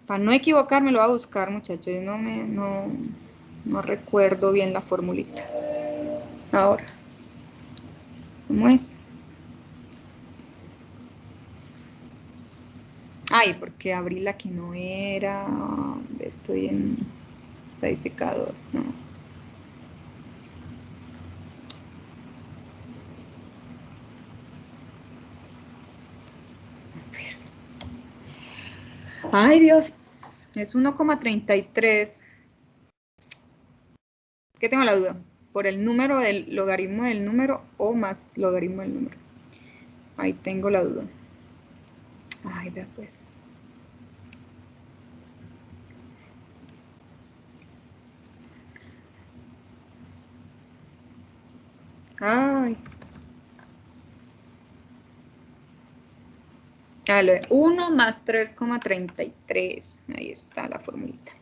Para no equivocarme lo voy a buscar, muchachos. No recuerdo bien la formulita. Ahora. ¿Cómo es? Ay, porque abrí la que no era. Estoy en estadística 2, no. Pues. Ay, Dios. Es 1,33. ¿Qué tengo la duda? Por el número del logaritmo del número o más logaritmo del número. Ahí tengo la duda. Ay, vea pues. Ay. 1 más 3,33. Ahí está la formulita.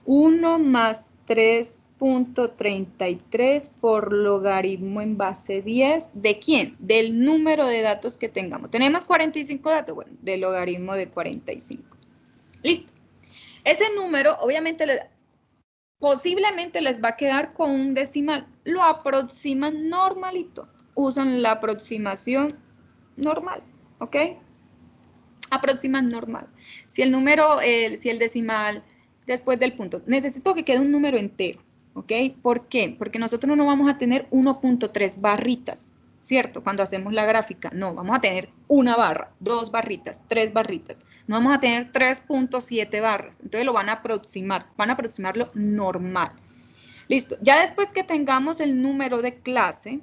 1 más 3.33 por logaritmo en base 10. ¿De quién? Del número de datos que tengamos. ¿Tenemos 45 datos? Bueno, del logaritmo de 45. Listo. Ese número, obviamente, posiblemente les va a quedar con un decimal. Lo aproximan normalito. Usan la aproximación normal, ¿ok? Aproximan normal. Si el número, si el decimal después del punto, necesito que quede un número entero, ¿ok? ¿Por qué? Porque nosotros no vamos a tener 1.3 barritas, ¿cierto? Cuando hacemos la gráfica, no, vamos a tener una barra, 2 barritas, 3 barritas. No vamos a tener 3.7 barras, entonces lo van a aproximarlo normal. Listo, ya después que tengamos el número de clase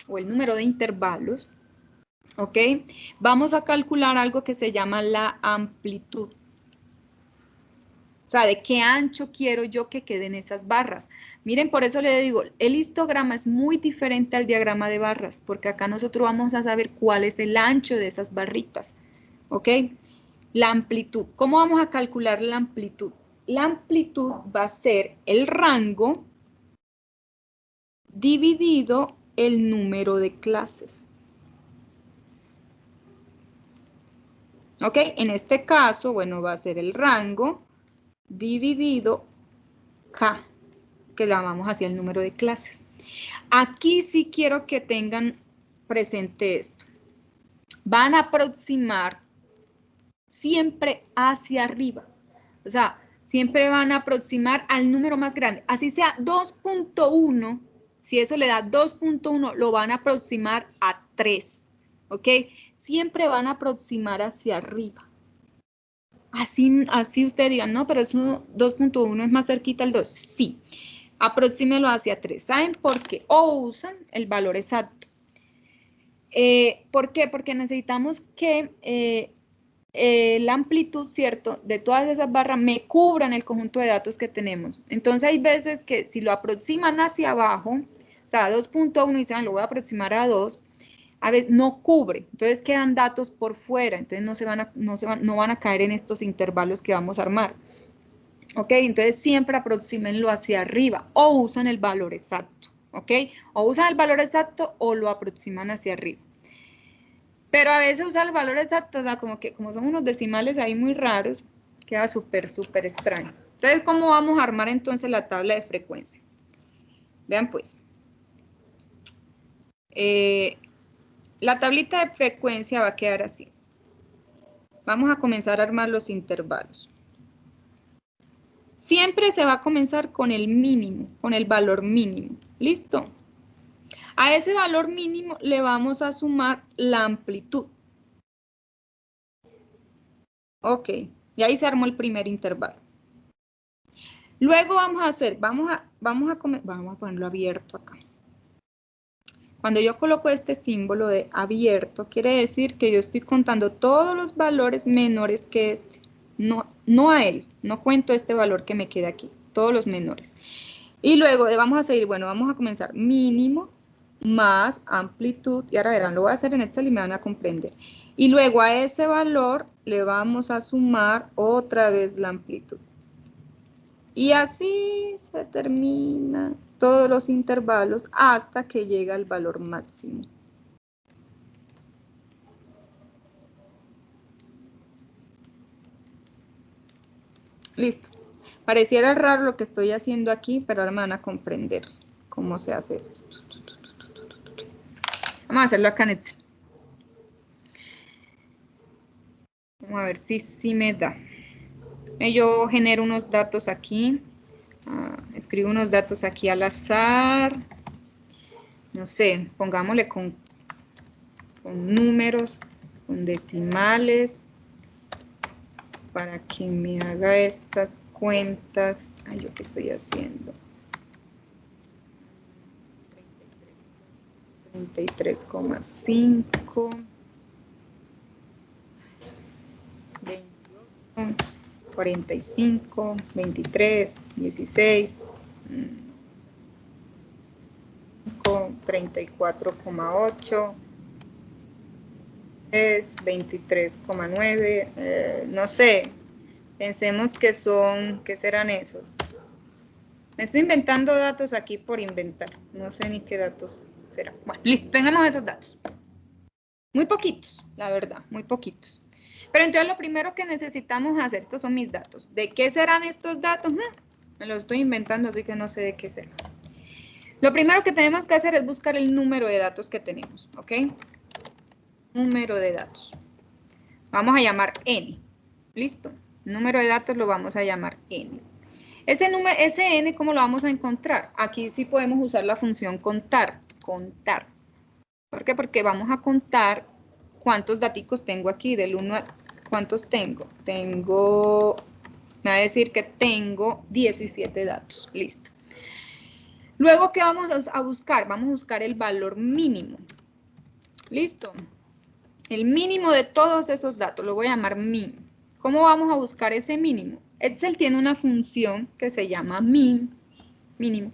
o el número de intervalos, ¿ok? Vamos a calcular algo que se llama la amplitud. O sea, de qué ancho quiero yo que queden esas barras. Miren, por eso le digo, el histograma es muy diferente al diagrama de barras, porque acá nosotros vamos a saber cuál es el ancho de esas barritas, ¿ok? La amplitud. ¿Cómo vamos a calcular la amplitud? La amplitud va a ser el rango dividido el número de clases. ¿Ok? En este caso, bueno, va a ser el rango dividido K, que llamamos así el número de clases. Aquí sí quiero que tengan presente esto. Van a aproximar siempre hacia arriba. O sea, siempre van a aproximar al número más grande. Así sea 2.1, si eso le da 2.1, lo van a aproximar a 3. ¿Ok? Siempre van a aproximar hacia arriba. Así ustedes digan, no, pero eso 2.1 es más cerquita al 2. Sí, aproxímelo hacia 3. ¿Saben por qué? O usan el valor exacto. ¿Por qué? Porque necesitamos que la amplitud, ¿cierto?, de todas esas barras me cubran el conjunto de datos que tenemos. Entonces hay veces que si lo aproximan hacia abajo, o sea, 2.1 y dicen, lo voy a aproximar a 2, a veces no cubre, entonces quedan datos por fuera, entonces no van a caer en estos intervalos que vamos a armar. ¿Ok? Entonces siempre aproxímenlo hacia arriba o usan el valor exacto, ¿ok? O usan el valor exacto o lo aproximan hacia arriba. Pero a veces usan el valor exacto, o sea, como son unos decimales ahí muy raros, queda súper extraño. Entonces, ¿cómo vamos a armar entonces la tabla de frecuencia? Vean pues. La tablita de frecuencia va a quedar así. Vamos a comenzar a armar los intervalos. Siempre se va a comenzar con el mínimo, con el valor mínimo. ¿Listo? A ese valor mínimo le vamos a sumar la amplitud. Ok, y ahí se armó el primer intervalo. Luego vamos a hacer, vamos a ponerlo abierto acá. Cuando yo coloco este símbolo de abierto, quiere decir que yo estoy contando todos los valores menores que este. No a él, no cuento este valor que me queda aquí, todos los menores. Y luego vamos a seguir, bueno, vamos a comenzar mínimo más amplitud, y ahora verán, lo voy a hacer en Excel y me van a comprender. Y luego a ese valor le vamos a sumar otra vez la amplitud. Y así se termina todos los intervalos hasta que llega el valor máximo. Listo. Pareciera raro lo que estoy haciendo aquí, pero ahora me van a comprender cómo se hace esto. Vamos a hacerlo acá en Excel. Vamos a ver si me da. Yo genero unos datos aquí. Escribo unos datos aquí al azar. No sé, pongámosle con números, con decimales, para que me haga estas cuentas. Ay, ¿yo qué estoy haciendo? 33,5, 28, 45, 23, 16, 34,8, es 23,9, no sé, pensemos que son, ¿qué serán esos? Me estoy inventando datos aquí por inventar, no sé ni qué datos serán. Bueno, listo, tengamos esos datos. Muy poquitos, la verdad, muy poquitos. Pero entonces lo primero que necesitamos hacer, estos son mis datos. ¿De qué serán estos datos? Me los estoy inventando, así que no sé de qué serán. Lo primero que tenemos que hacer es buscar el número de datos que tenemos, ¿ok? Número de datos. Vamos a llamar n. ¿Listo? Número de datos lo vamos a llamar n. Ese n, ¿cómo lo vamos a encontrar? Aquí sí podemos usar la función contar. Contar. ¿Por qué? Porque vamos a contar cuántos daticos tengo aquí, del 1 a... ¿Cuántos tengo? Me va a decir que tengo 17 datos. Listo. Luego, ¿qué vamos a buscar? Vamos a buscar el valor mínimo. ¿Listo? El mínimo de todos esos datos, lo voy a llamar min. ¿Cómo vamos a buscar ese mínimo? Excel tiene una función que se llama min, mínimo.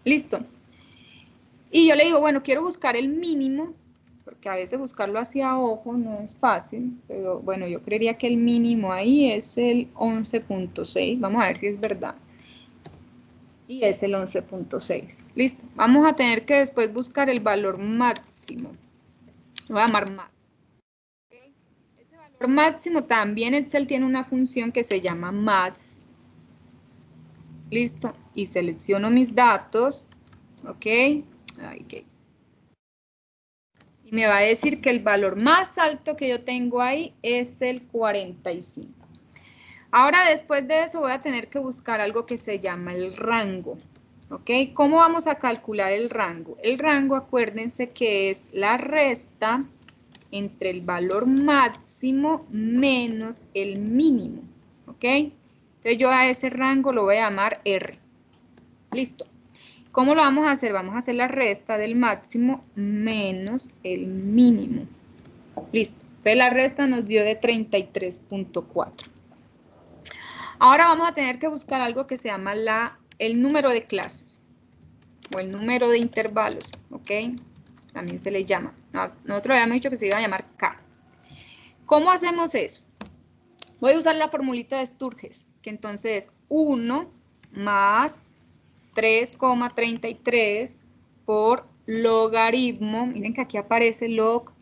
Listo. Y yo le digo, bueno, quiero buscar el mínimo, porque a veces buscarlo hacia ojo no es fácil, pero bueno, yo creería que el mínimo ahí es el 11.6. Vamos a ver si es verdad. Y es el 11.6. Listo. Vamos a tener que después buscar el valor máximo. Lo voy a llamar max. ¿Okay? Ese valor máximo también Excel tiene una función que se llama max. Listo. Y selecciono mis datos. Ok. Ay, ¿qué hice? Y me va a decir que el valor más alto que yo tengo ahí es el 45. Ahora, después de eso, voy a tener que buscar algo que se llama el rango. ¿Ok? ¿Cómo vamos a calcular el rango? El rango, acuérdense que es la resta entre el valor máximo menos el mínimo. ¿Ok? Entonces yo a ese rango lo voy a llamar R. Listo. ¿Cómo lo vamos a hacer? Vamos a hacer la resta del máximo menos el mínimo. Listo. Entonces la resta nos dio de 33.4. Ahora vamos a tener que buscar algo que se llama el número de clases o el número de intervalos, ¿ok? también se le llama. Nosotros habíamos dicho que se iba a llamar K. ¿Cómo hacemos eso? Voy a usar la formulita de Sturges, que entonces es 1 más 3,33 por logaritmo, miren que aquí aparece log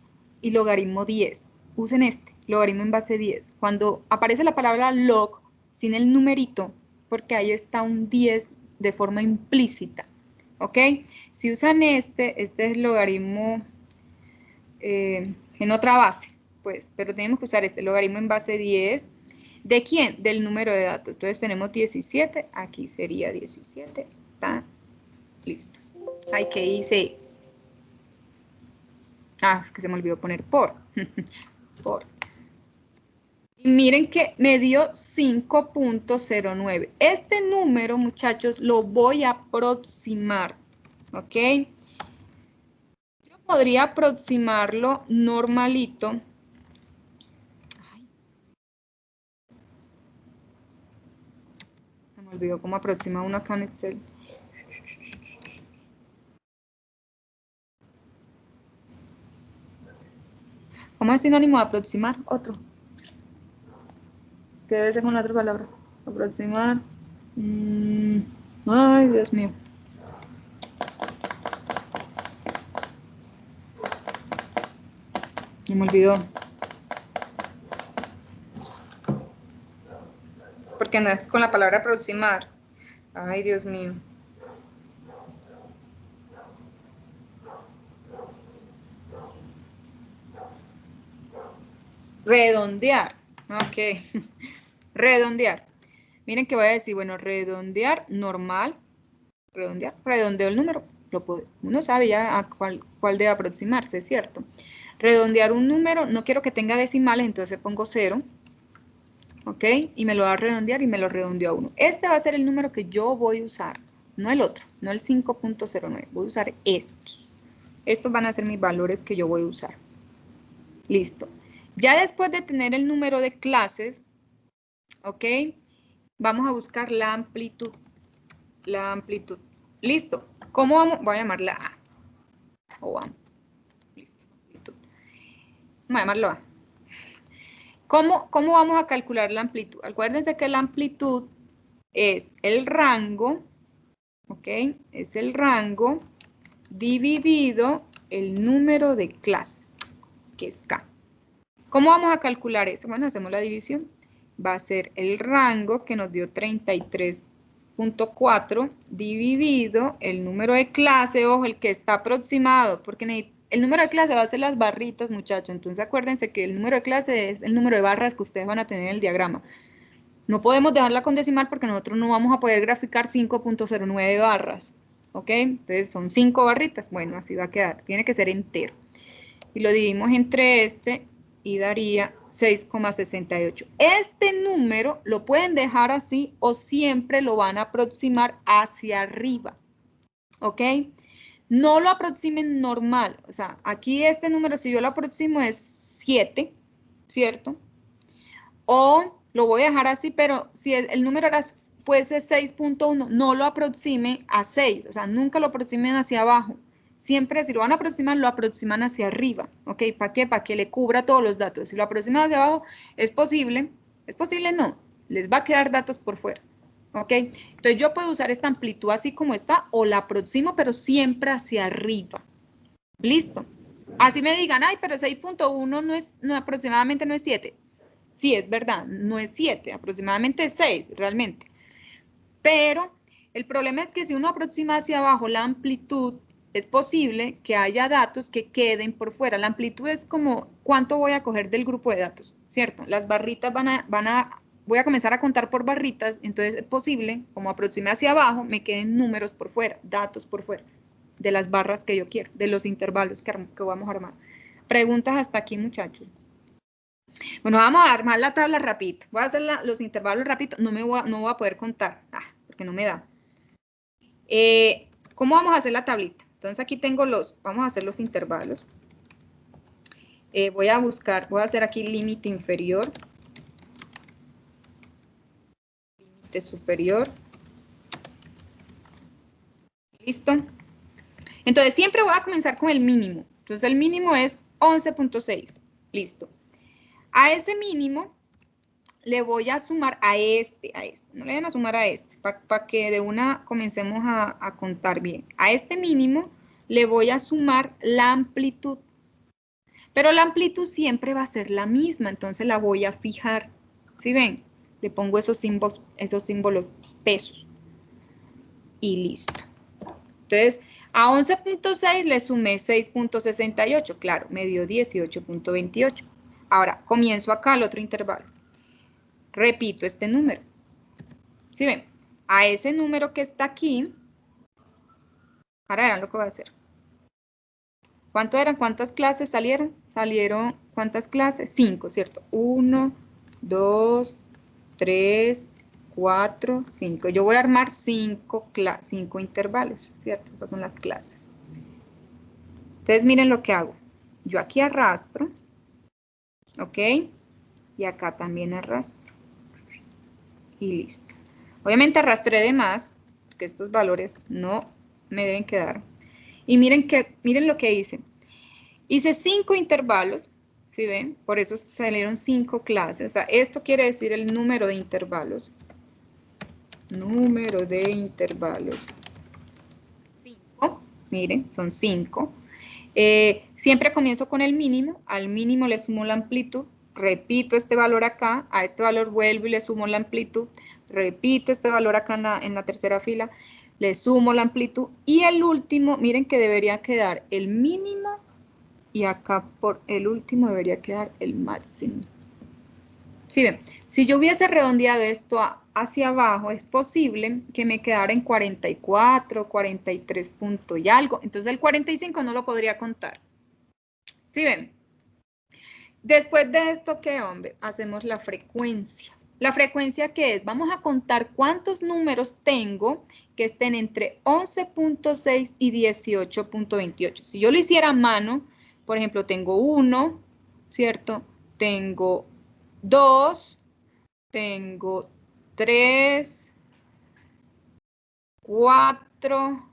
y logaritmo 10. Usen este, logaritmo en base 10. Cuando aparece la palabra log sin el numerito, porque ahí está un 10 de forma implícita, ¿ok? Si usan este es logaritmo en otra base, pues, pero tenemos que usar este logaritmo en base 10. ¿De quién? Del número de datos. Entonces tenemos 17, aquí sería 17, está listo. Ay, ¿qué hice? Ah, es que se me olvidó poner por. por. Y miren que me dio 5.09. Este número, muchachos, lo voy a aproximar, ¿ok? Yo podría aproximarlo normalito. Se me olvidó cómo aproxima uno acá en Excel. ¿Cómo es sinónimo de aproximar? Otro. ¿Qué debe ser con la otra palabra? Aproximar. Ay, Dios mío. Se me olvidó. Porque no es con la palabra aproximar. Ay, Dios mío. Redondear. Ok. Redondear. Miren que voy a decir, bueno, redondear normal. Redondear. Redondeo el número. Uno sabe ya a cuál debe aproximarse, ¿cierto? Redondear un número. No quiero que tenga decimales, entonces pongo 0. ¿Ok? Y me lo va a redondear y me lo redondeó a 1. Este va a ser el número que yo voy a usar. No el otro. No el 5.09. Voy a usar estos. Estos van a ser mis valores que yo voy a usar. Listo. Ya después de tener el número de clases, ¿ok? Vamos a buscar la amplitud. La amplitud. Listo. ¿Cómo vamos? Voy a llamarla A. O A. Listo. Amplitud. Voy a llamarlo A. ¿Cómo vamos a calcular la amplitud? Acuérdense que la amplitud es el rango, ¿ok? Es el rango dividido el número de clases, que es K. ¿Cómo vamos a calcular eso? Bueno, hacemos la división. Va a ser el rango que nos dio 33.4 dividido el número de clase, ojo, el que está aproximado, porque el número de clase va a ser las barritas, muchachos. Entonces acuérdense que el número de clase es el número de barras que ustedes van a tener en el diagrama. No podemos dejarla con decimal porque nosotros no vamos a poder graficar 5.09 barras. ¿Ok? Entonces son 5 barritas. Bueno, así va a quedar. Tiene que ser entero. Y lo dividimos entre este y daría 6,68. Este número lo pueden dejar así o siempre lo van a aproximar hacia arriba. ¿Ok? No lo aproximen normal. O sea, aquí este número, si yo lo aproximo es 7, ¿cierto? O lo voy a dejar así, pero si el número fuese 6.1, no lo aproxime a 6. O sea, nunca lo aproximen hacia abajo. Siempre, si lo van a aproximar, lo aproximan hacia arriba, ¿ok? ¿Para qué? Para que le cubra todos los datos. Si lo aproximan hacia abajo, es posible no, les va a quedar datos por fuera, ¿ok? Entonces yo puedo usar esta amplitud así como está, o la aproximo, pero siempre hacia arriba. ¿Listo? Así me digan, ay, pero 6.1 aproximadamente no es 7. Sí, es verdad, no es 7, aproximadamente es 6, realmente. Pero el problema es que si uno aproxima hacia abajo la amplitud, es posible que haya datos que queden por fuera. La amplitud es como cuánto voy a coger del grupo de datos, ¿cierto? Las barritas voy a comenzar a contar por barritas, entonces es posible, como aproxime hacia abajo, me queden números por fuera, datos por fuera, de las barras que yo quiero, de los intervalos que vamos a armar. Preguntas hasta aquí, muchachos. Bueno, vamos a armar la tabla rapidito. Voy a hacer los intervalos rapidito. No voy a poder contar, porque no me da. ¿Cómo vamos a hacer la tablita? Entonces aquí tengo vamos a hacer los intervalos. Voy a hacer aquí límite inferior, límite superior. ¿Listo? Entonces, siempre voy a comenzar con el mínimo. Entonces, el mínimo es 11.6. Listo. A ese mínimo le voy a sumar a este. No le van a sumar a este, para que de una comencemos a contar bien. A este mínimo le voy a sumar la amplitud. Pero la amplitud siempre va a ser la misma, entonces la voy a fijar. ¿Sí ven? Le pongo esos símbolos pesos. Y listo. Entonces, a 11.6 le sumé 6.68. Claro, me dio 18.28. Ahora, comienzo acá el otro intervalo. Repito este número. ¿Sí ven? A ese número que está aquí, ahora verán lo que voy a hacer. ¿Cuánto eran? ¿Cuántas clases salieron? Salieron, ¿cuántas clases? 5, ¿cierto? 1, 2, 3, 4, 5. Yo voy a armar 5 intervalos, ¿cierto? Estas son las clases. Entonces, miren lo que hago. Yo aquí arrastro, ¿ok? Y acá también arrastro. Y listo. Obviamente arrastré de más, porque estos valores no me deben quedar. Y miren lo que hice. Hice 5 intervalos, ¿sí ven? Por eso salieron 5 clases. O sea, esto quiere decir el número de intervalos. Número de intervalos. 5, miren, son 5. Siempre comienzo con el mínimo. Al mínimo le sumo la amplitud. Repito este valor acá. A este valor vuelvo y le sumo la amplitud. Repito este valor acá en la tercera fila. Le sumo la amplitud. Y el último, miren que debería quedar el mínimo. Y acá por el último debería quedar el máximo. ¿Sí ven? Si yo hubiese redondeado esto hacia abajo, es posible que me quedara en 44, 43 puntos y algo. Entonces el 45 no lo podría contar. ¿Sí ven? Después de esto, ¿qué, hombre? Hacemos la frecuencia. ¿La frecuencia qué es? Vamos a contar cuántos números tengo que estén entre 11.6 y 18.28. Si yo lo hiciera a mano, por ejemplo, tengo 1, ¿cierto? Tengo 2, tengo 3, 4,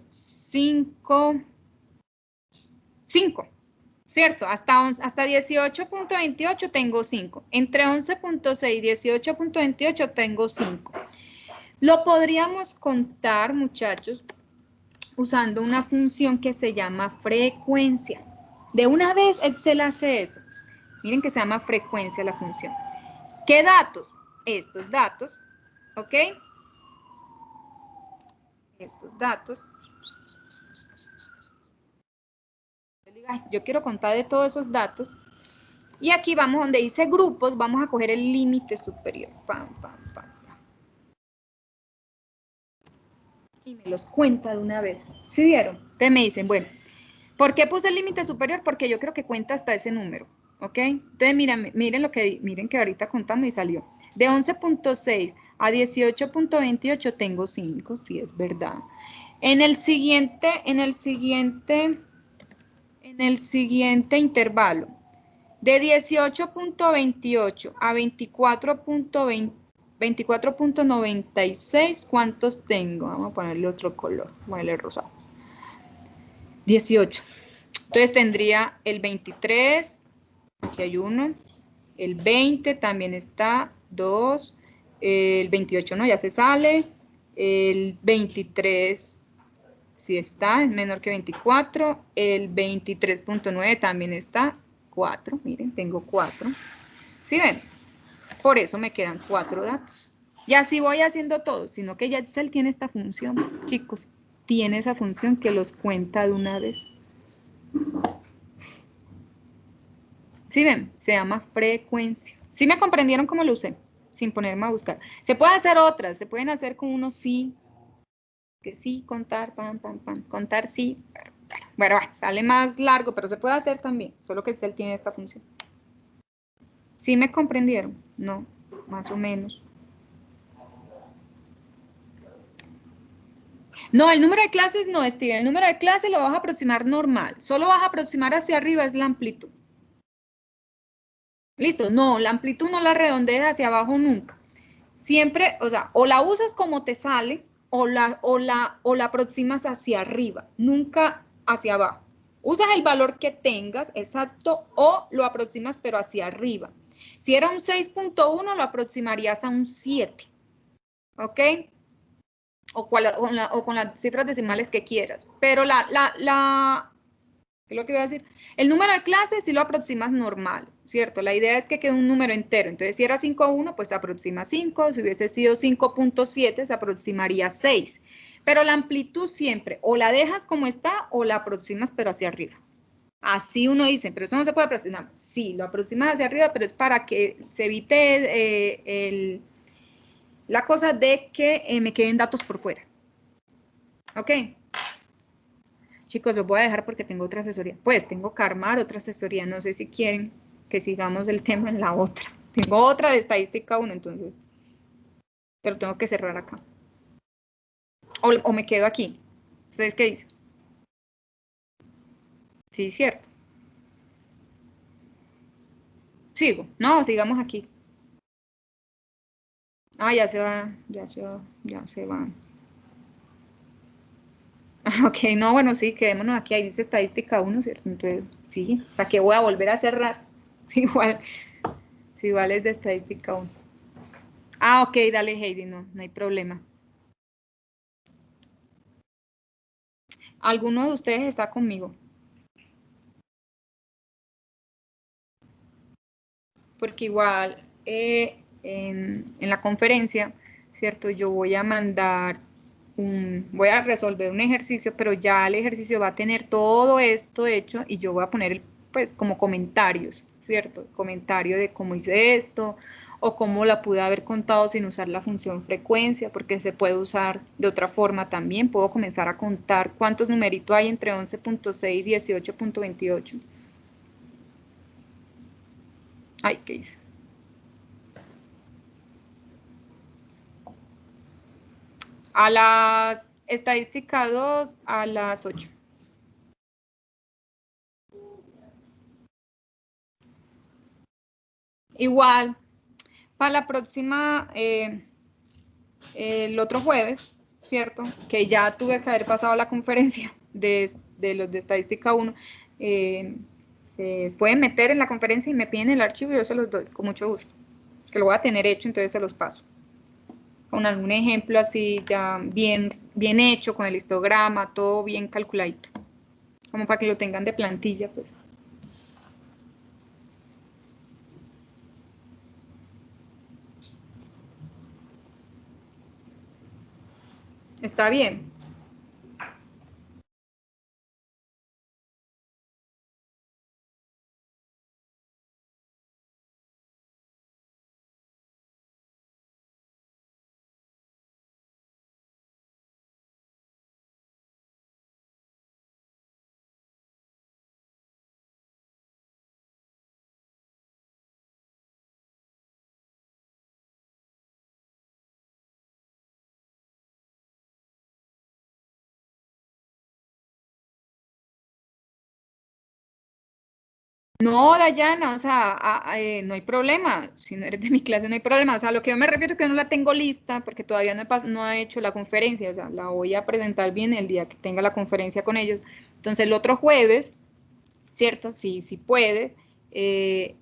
5, 5, ¿cierto? Hasta 18.28 tengo 5. Entre 11.6 y 18.28 tengo 5. Lo podríamos contar, muchachos, usando una función que se llama frecuencia. De una vez Excel hace eso. Miren que se llama frecuencia la función. ¿Qué datos? Estos datos, ¿ok? Estos datos. Yo quiero contar de todos esos datos. Y aquí vamos donde dice grupos, vamos a coger el límite superior. Pam, pam, pam, pam. Y me los cuenta de una vez. ¿Sí vieron? Entonces me dicen, bueno, ¿por qué puse el límite superior? Porque yo creo que cuenta hasta ese número. ¿Ok? Entonces miren que ahorita contamos y salió. De 11.6 a 18.28 tengo 5, sí es verdad. En el siguiente intervalo, de 18.28 a 24.96, ¿cuántos tengo? Vamos a ponerle otro color, vamos a ponerle rosado. 18. Entonces tendría el 23, aquí hay uno, el 20 también está, 2, el 28 no, ya se sale, el 23 sí está, es menor que 24, el 23.9 también está, 4, miren, tengo 4. ¿Sí ven? Por eso me quedan 4 datos. Y así voy haciendo todo, sino que ya Excel tiene esta función, chicos, tiene esa función que los cuenta de una vez. ¿Sí ven? Se llama frecuencia. ¿Sí me comprendieron cómo lo usé? Sin ponerme a buscar. Se pueden hacer otras, se pueden hacer con unos sí, que sí, contar, pam, pam, pam, contar sí. Bueno, sale más largo, pero se puede hacer también, solo que Excel tiene esta función. ¿Sí me comprendieron? No, más o menos. No, el número de clases no, Steven. El número de clases lo vas a aproximar normal. Solo vas a aproximar hacia arriba, es la amplitud. Listo, no, la amplitud no la redondees hacia abajo nunca. Siempre, o sea, o la usas como te sale, o la aproximas hacia arriba, nunca hacia abajo. Usas el valor que tengas, exacto, o lo aproximas pero hacia arriba. Si era un 6.1, lo aproximarías a un 7, ¿ok? O con las cifras decimales que quieras. Pero ¿qué es lo que voy a decir? El número de clases sí lo aproximas normal, ¿cierto? La idea es que quede un número entero. Entonces, si era 5.1, pues aproxima 5. Si hubiese sido 5.7, se aproximaría 6. Pero la amplitud siempre, o la dejas como está, o la aproximas, pero hacia arriba. Así uno dice, pero eso no se puede aproximar. Sí, lo aproximas hacia arriba, pero es para que se evite la cosa de que me queden datos por fuera. ¿Ok? Chicos, los voy a dejar porque tengo otra asesoría. Pues tengo que armar otra asesoría. No sé si quieren que sigamos el tema en la otra. Tengo otra de estadística 1, entonces. Pero tengo que cerrar acá. O me quedo aquí. ¿Ustedes qué dicen? Sí, cierto. Sigo. No, sigamos aquí. Ah, ya se va. Ya se va. Ya se va. Ok, no, bueno, sí, quedémonos aquí. Ahí dice estadística 1, ¿cierto? Entonces, sí. ¿Para qué voy a volver a cerrar? Igual, si igual es de estadística 1. Ah, ok, dale, Heidi, no hay problema. ¿Alguno de ustedes está conmigo? Porque igual en la conferencia, ¿cierto? Yo voy a mandar voy a resolver un ejercicio, pero ya el ejercicio va a tener todo esto hecho y yo voy a poner, pues, como comentarios, ¿cierto? Comentario de cómo hice esto o cómo la pude haber contado sin usar la función frecuencia, porque se puede usar de otra forma también. Puedo comenzar a contar cuántos numeritos hay entre 11.6 y 18.28. Ay, ¿qué hice? A las estadística 2 a las 8. Igual, para la próxima, el otro jueves, ¿cierto? Que ya tuve que haber pasado la conferencia de los de estadística 1. Se pueden meter en la conferencia y me piden el archivo y yo se los doy con mucho gusto. Que lo voy a tener hecho, entonces se los paso. Con algún ejemplo así ya bien hecho, con el histograma, todo bien calculadito. Como para que lo tengan de plantilla, pues. Está bien. No, Dayana, o sea, no hay problema. Si no eres de mi clase, no hay problema. O sea, lo que yo me refiero es que no la tengo lista porque todavía no he hecho la conferencia. O sea, la voy a presentar bien el día que tenga la conferencia con ellos. Entonces, el otro jueves, ¿cierto? Si puedes, te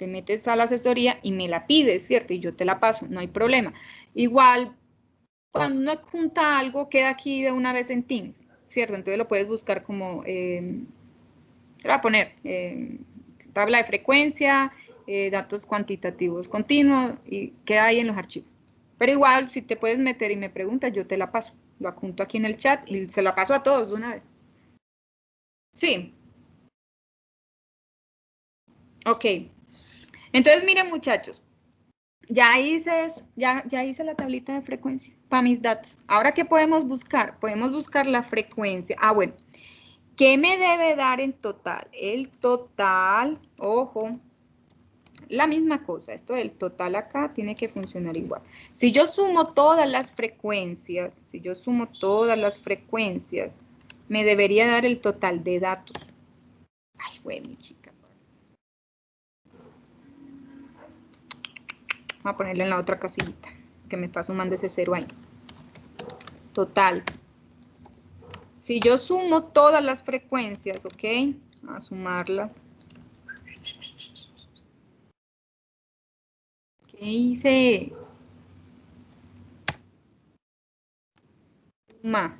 metes a la asesoría y me la pides, ¿cierto? Y yo te la paso, no hay problema. Igual, cuando uno junta algo, queda aquí de una vez en Teams, ¿cierto? Entonces lo puedes buscar como... te voy a poner tabla de frecuencia, datos cuantitativos continuos y queda ahí en los archivos. Pero igual, si te puedes meter y me preguntas, yo te la paso. Lo adjunto aquí en el chat y se la paso a todos de una vez. Sí, ok. Entonces, miren muchachos, ya hice eso, ya hice la tablita de frecuencia para mis datos. Ahora, ¿qué podemos buscar? Podemos buscar la frecuencia. Ah, bueno, ¿qué me debe dar en total? El total, ojo, la misma cosa, esto del total acá tiene que funcionar igual. Si yo sumo todas las frecuencias, me debería dar el total de datos. Ay, güey, mi chica. Voy a ponerle en la otra casillita, que me está sumando ese cero ahí. total. Si yo sumo todas las frecuencias, ¿ok? A sumarlas. ¿Qué hice? Suma.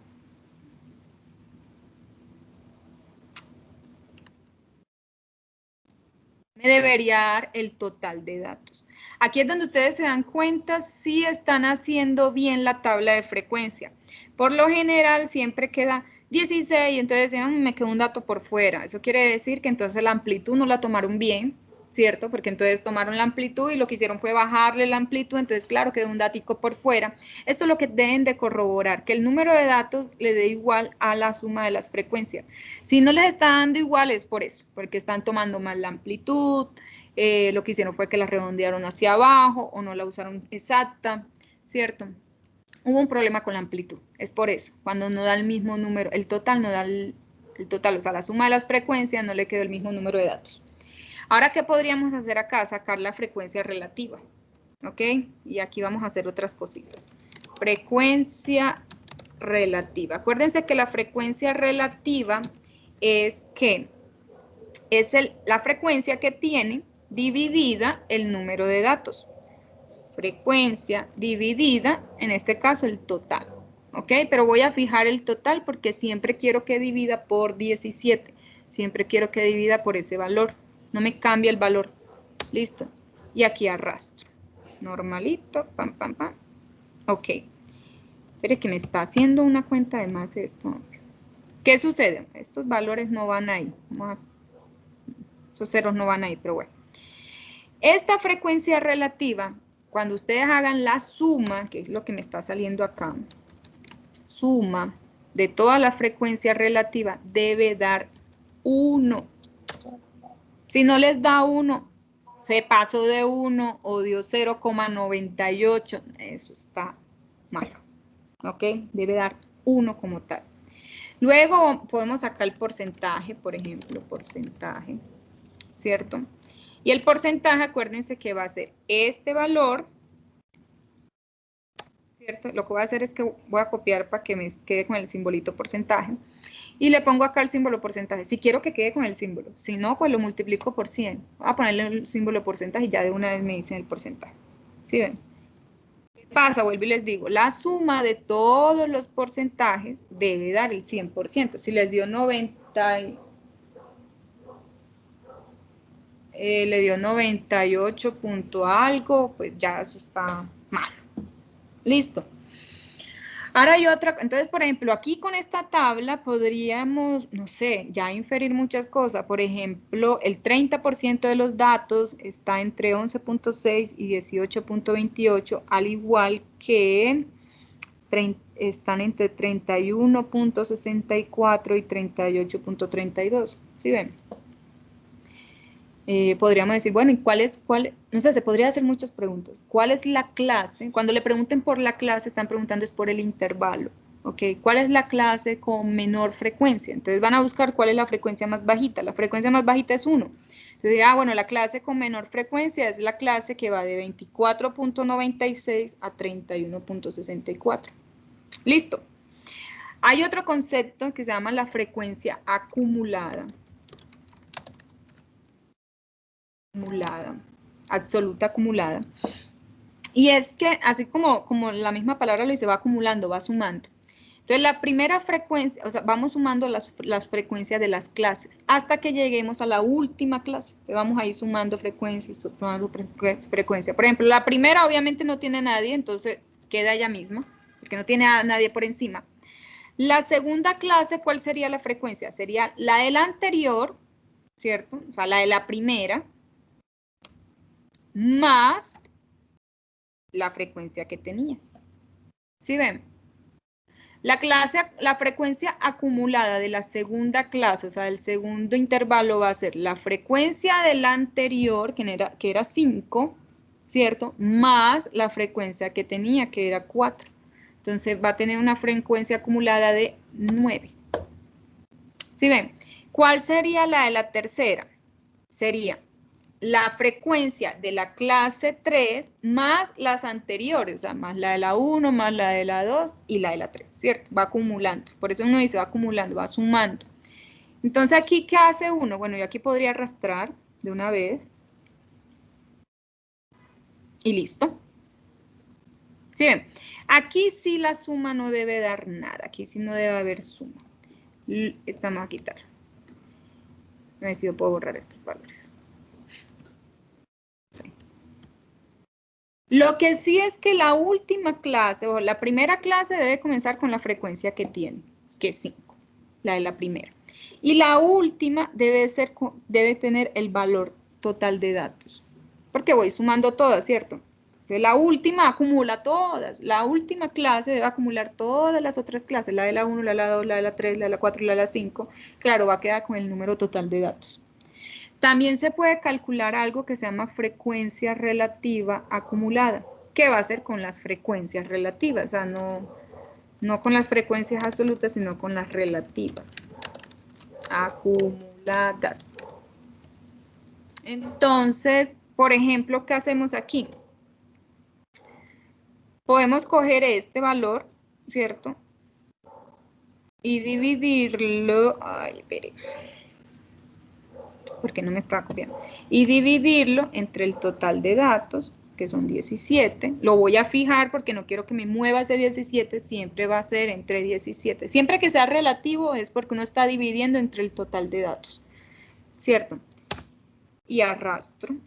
Me debería dar el total de datos. Aquí es donde ustedes se dan cuenta si están haciendo bien la tabla de frecuencia. Por lo general siempre queda 16, entonces me quedó un dato por fuera. Eso quiere decir que entonces la amplitud no la tomaron bien, ¿cierto? Porque entonces tomaron la amplitud y lo que hicieron fue bajarle la amplitud, entonces claro, quedó un datico por fuera. Esto es lo que deben de corroborar, que el número de datos le dé igual a la suma de las frecuencias. Si no les está dando igual es por eso, porque están tomando mal la amplitud, lo que hicieron fue que la redondearon hacia abajo o no la usaron exacta, ¿cierto? Hubo un problema con la amplitud, es por eso, cuando no da el mismo número, el total no da el total, o sea, la suma de las frecuencias no le quedó el mismo número de datos. Ahora, ¿qué podríamos hacer acá? Sacar la frecuencia relativa, ¿ok? Y aquí vamos a hacer otras cositas. Frecuencia relativa. Acuérdense que la frecuencia relativa es que es la frecuencia que tiene dividida el número de datos. Frecuencia dividida, en este caso, el total. ¿Ok? Pero voy a fijar el total porque siempre quiero que divida por 17. Siempre quiero que divida por ese valor. No me cambia el valor. Listo. Y aquí arrastro. Normalito. Pam, pam, pam. Ok. Espere que me está haciendo una cuenta de más esto. ¿Qué sucede? Estos valores no van ahí. Esos ceros no van ahí, pero bueno. Esta frecuencia relativa, cuando ustedes hagan la suma, que es lo que me está saliendo acá, suma de toda la frecuencia relativa debe dar 1. Si no les da 1, se pasó de 1 o dio 0,98, eso está mal. ¿Ok? Debe dar 1 como tal. Luego podemos sacar el porcentaje, por ejemplo, porcentaje, ¿cierto? Y el porcentaje, acuérdense que va a ser este valor, ¿cierto? Lo que voy a hacer es que voy a copiar para que me quede con el simbolito porcentaje. Y le pongo acá el símbolo porcentaje. Si quiero que quede con el símbolo. Si no, pues lo multiplico por 100. Voy a ponerle el símbolo porcentaje y ya de una vez me dicen el porcentaje. ¿Sí ven? ¿Qué pasa? Vuelvo y les digo, la suma de todos los porcentajes debe dar el 100%. Si les dio 90, le dio 98 punto algo, pues ya eso está mal. Listo. Ahora hay otra, entonces, por ejemplo, aquí con esta tabla podríamos, no sé, ya inferir muchas cosas. Por ejemplo, el 30% de los datos está entre 11.6 y 18.28, al igual que están entre 31.64 y 38.32. ¿Sí ven? Podríamos decir, bueno, ¿y no sé, se podría hacer muchas preguntas. ¿Cuál es la clase? Cuando le pregunten por la clase, están preguntando es por el intervalo, ¿ok? ¿Cuál es la clase con menor frecuencia? Entonces van a buscar cuál es la frecuencia más bajita. La frecuencia más bajita es 1. Entonces, bueno, la clase con menor frecuencia es la clase que va de 24.96 a 31.64. Listo. Hay otro concepto que se llama la frecuencia acumulada. Absoluta acumulada. Y es que así como la misma palabra lo dice, va acumulando, va sumando. Entonces la primera frecuencia, o sea, vamos sumando las frecuencias de las clases hasta que lleguemos a la última clase. Vamos a ir sumando frecuencias, sumando frecuencia. Por ejemplo, la primera obviamente no tiene a nadie, entonces queda ella misma, porque no tiene a nadie por encima. La segunda clase, ¿cuál sería la frecuencia? Sería la de la anterior, ¿cierto? O sea, la de la primera, más la frecuencia que tenía. ¿Sí ven? La frecuencia acumulada de la segunda clase, o sea, del segundo intervalo va a ser la frecuencia del anterior, que era 5, ¿cierto? Más la frecuencia que tenía, que era 4. Entonces va a tener una frecuencia acumulada de 9. ¿Sí ven? ¿Cuál sería la de la tercera? Sería la frecuencia de la clase 3 más las anteriores, o sea, más la de la 1, más la de la 2 y la de la 3, ¿cierto? Va acumulando, por eso uno dice va acumulando, va sumando. Entonces, ¿aquí qué hace uno? Bueno, yo aquí podría arrastrar de una vez y listo. ¿Sí ven? Aquí sí la suma no debe dar nada, aquí sí no debe haber suma. Vamos a quitar. A ver si yo puedo borrar estos valores. Sí. Lo que sí es que la última clase o la primera clase debe comenzar con la frecuencia que tiene, que es 5, la de la primera. Y la última debe tener el valor total de datos, porque voy sumando todas, ¿cierto? Entonces, la última acumula todas, la última clase debe acumular todas las otras clases, la de la 1, la de la 2, la de la 3, la de la 4 y la de la 5. Claro, va a quedar con el número total de datos. También se puede calcular algo que se llama frecuencia relativa acumulada. ¿Qué va a hacer con las frecuencias relativas? O sea, no con las frecuencias absolutas, sino con las relativas acumuladas. Entonces, por ejemplo, ¿qué hacemos aquí? Podemos coger este valor, ¿cierto? Y dividirlo, ay, espere, porque no me está copiando, y dividirlo entre el total de datos, que son 17, lo voy a fijar porque no quiero que me mueva ese 17, siempre va a ser entre 17, siempre que sea relativo es porque uno está dividiendo entre el total de datos, ¿cierto? Y arrastro.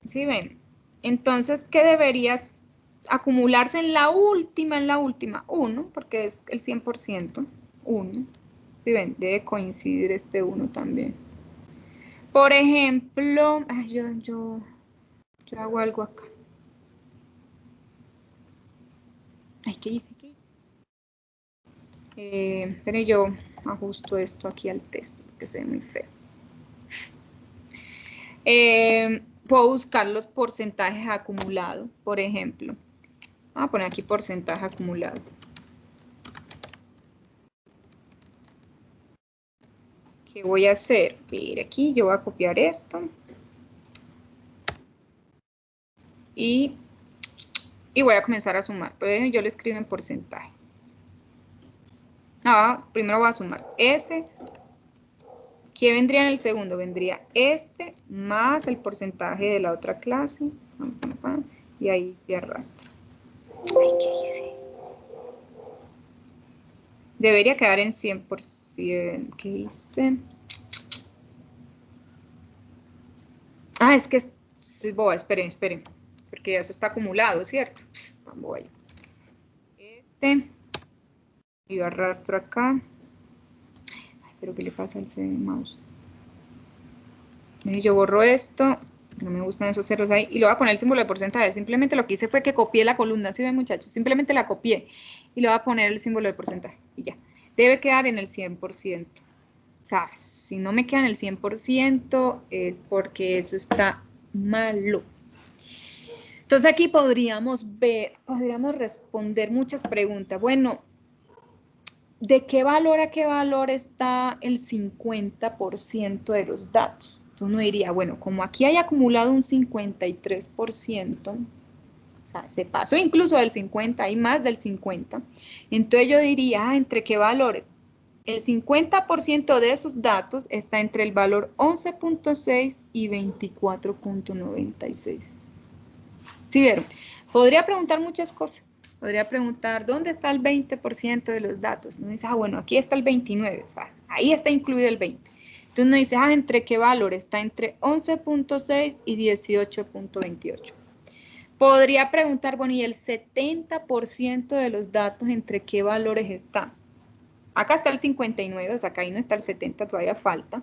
¿Sí ven? Entonces, ¿qué deberías acumularse en la última? 1, porque es el 100%, 1. ¿Sí ven? Debe coincidir este 1 también. Por ejemplo, ay, yo hago algo acá. Ay, ¿qué hice? Pero yo ajusto esto aquí al texto, porque se ve muy feo. Puedo buscar los porcentajes acumulados, por ejemplo. Vamos a poner aquí porcentaje acumulado. ¿Qué voy a hacer? Mira aquí, yo voy a copiar esto. Y voy a comenzar a sumar. Pero yo lo escribo en porcentaje. Primero voy a sumar S. ¿Qué vendría en el segundo? Vendría este más el porcentaje de la otra clase. Y ahí se arrastra. Ay, ¿qué hice? Debería quedar en 100%. ¿Qué hice? Es que soy boba, esperen, porque eso está acumulado, ¿cierto? Vamos allá. Y yo arrastro acá. Ay, pero ¿qué le pasa al mouse? Y yo borro esto, no me gustan esos ceros ahí, y le voy a poner el símbolo de porcentaje. Simplemente lo que hice fue que copié la columna, ¿sí ven, muchachos? Simplemente la copié y le voy a poner el símbolo de porcentaje y ya. Debe quedar en el 100%. O sea, si no me queda en el 100% es porque eso está malo. Entonces aquí podríamos responder muchas preguntas. Bueno, ¿de qué valor a qué valor está el 50% de los datos? Entonces uno diría, bueno, como aquí hay acumulado un 53%, o sea, se pasó incluso del 50, hay más del 50, entonces yo diría, ¿entre qué valores? El 50% de esos datos está entre el valor 11.6 y 24.96. ¿Sí vieron? Podría preguntar muchas cosas. Podría preguntar, ¿dónde está el 20% de los datos? Uno dice, bueno, aquí está el 29, o sea, ahí está incluido el 20. Entonces uno dice, ¿entre qué valor? Está entre 11.6 y 18.28. Podría preguntar, bueno, ¿y el 70% de los datos entre qué valores están? Acá está el 59, o sea, acá ahí no está el 70, todavía falta.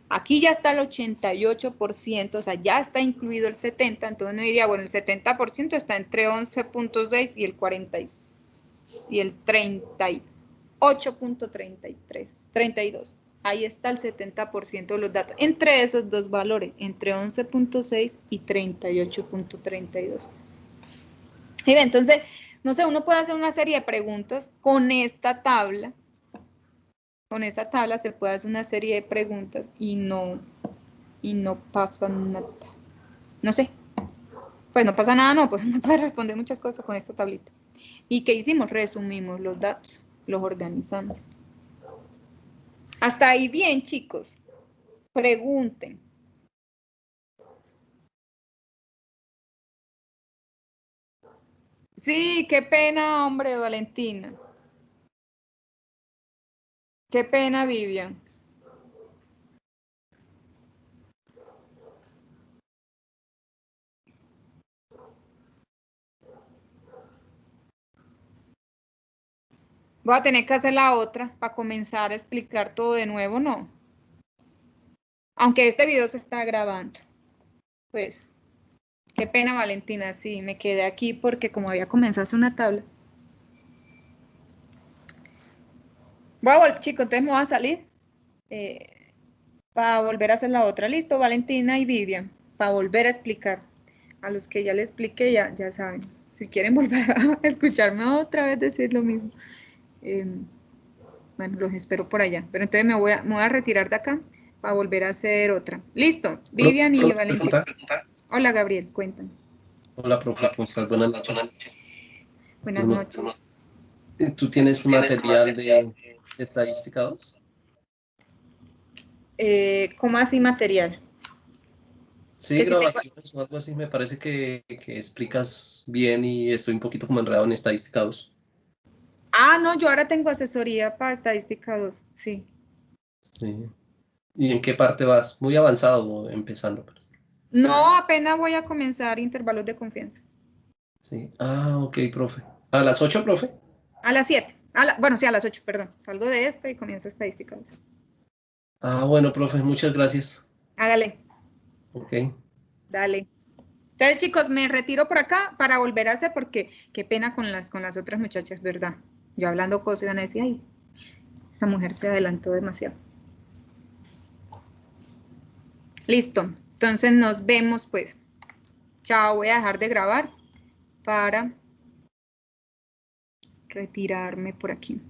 Aquí ya está el 88%, o sea, ya está incluido el 70, entonces uno diría, bueno, el 70% está entre 11.6 y el 38.33, 32. Ahí está el 70% de los datos, entre esos dos valores, entre 11.6 y 38.32. Y entonces, no sé, uno puede hacer una serie de preguntas con esta tabla Con esa tabla se puede hacer una serie de preguntas y no pasa nada. No sé. Pues no pasa nada, no, pues uno puede responder muchas cosas con esta tablita. ¿Y qué hicimos? Resumimos los datos, los organizamos. Hasta ahí bien, chicos. Pregunten. Sí, qué pena, hombre, Valentina. Qué pena, Vivian. Voy a tener que hacer la otra para comenzar a explicar todo de nuevo, ¿no? Aunque este video se está grabando. Pues, qué pena, Valentina. Sí, me quedé aquí porque como había comenzado a hacer una tabla. Voy a volver, chicos, entonces me voy a salir para volver a hacer la otra. Listo, Valentina y Vivian, para volver a explicar. A los que ya les expliqué, ya saben. Si quieren volver a escucharme otra vez decir lo mismo. Bueno, los espero por allá. Pero entonces me voy a retirar de acá para volver a hacer otra. Listo, Vivian y Valentina. Hola, Gabriel, cuéntame. Hola, profe, ¿cómo estás? Buenas noches. Buenas noches. ¿Tú tienes material de estadística 2? ¿Cómo así material? Sí, Que si tengo... grabaciones o algo así, me parece que explicas bien y estoy un poquito como enredado en estadística 2. Ah, no, yo ahora tengo asesoría para estadística 2, sí. Sí. ¿Y en qué parte vas? Muy avanzado o empezando. No, apenas voy a comenzar intervalos de confianza. Sí. Ah, ok, profe. ¿A las 8, profe? A las 7. Bueno, sí, a las 8, perdón. Salgo de esta y comienzo estadística 2. Ah, bueno, profe, muchas gracias. Hágale, Ok. dale. Entonces, chicos, me retiro por acá para volver a hacer porque qué pena con las otras muchachas, ¿verdad? Yo hablando cosas y van a decir, ay, esa mujer se adelantó demasiado. Listo. Entonces nos vemos pues. Chao, voy a dejar de grabar para retirarme por aquí.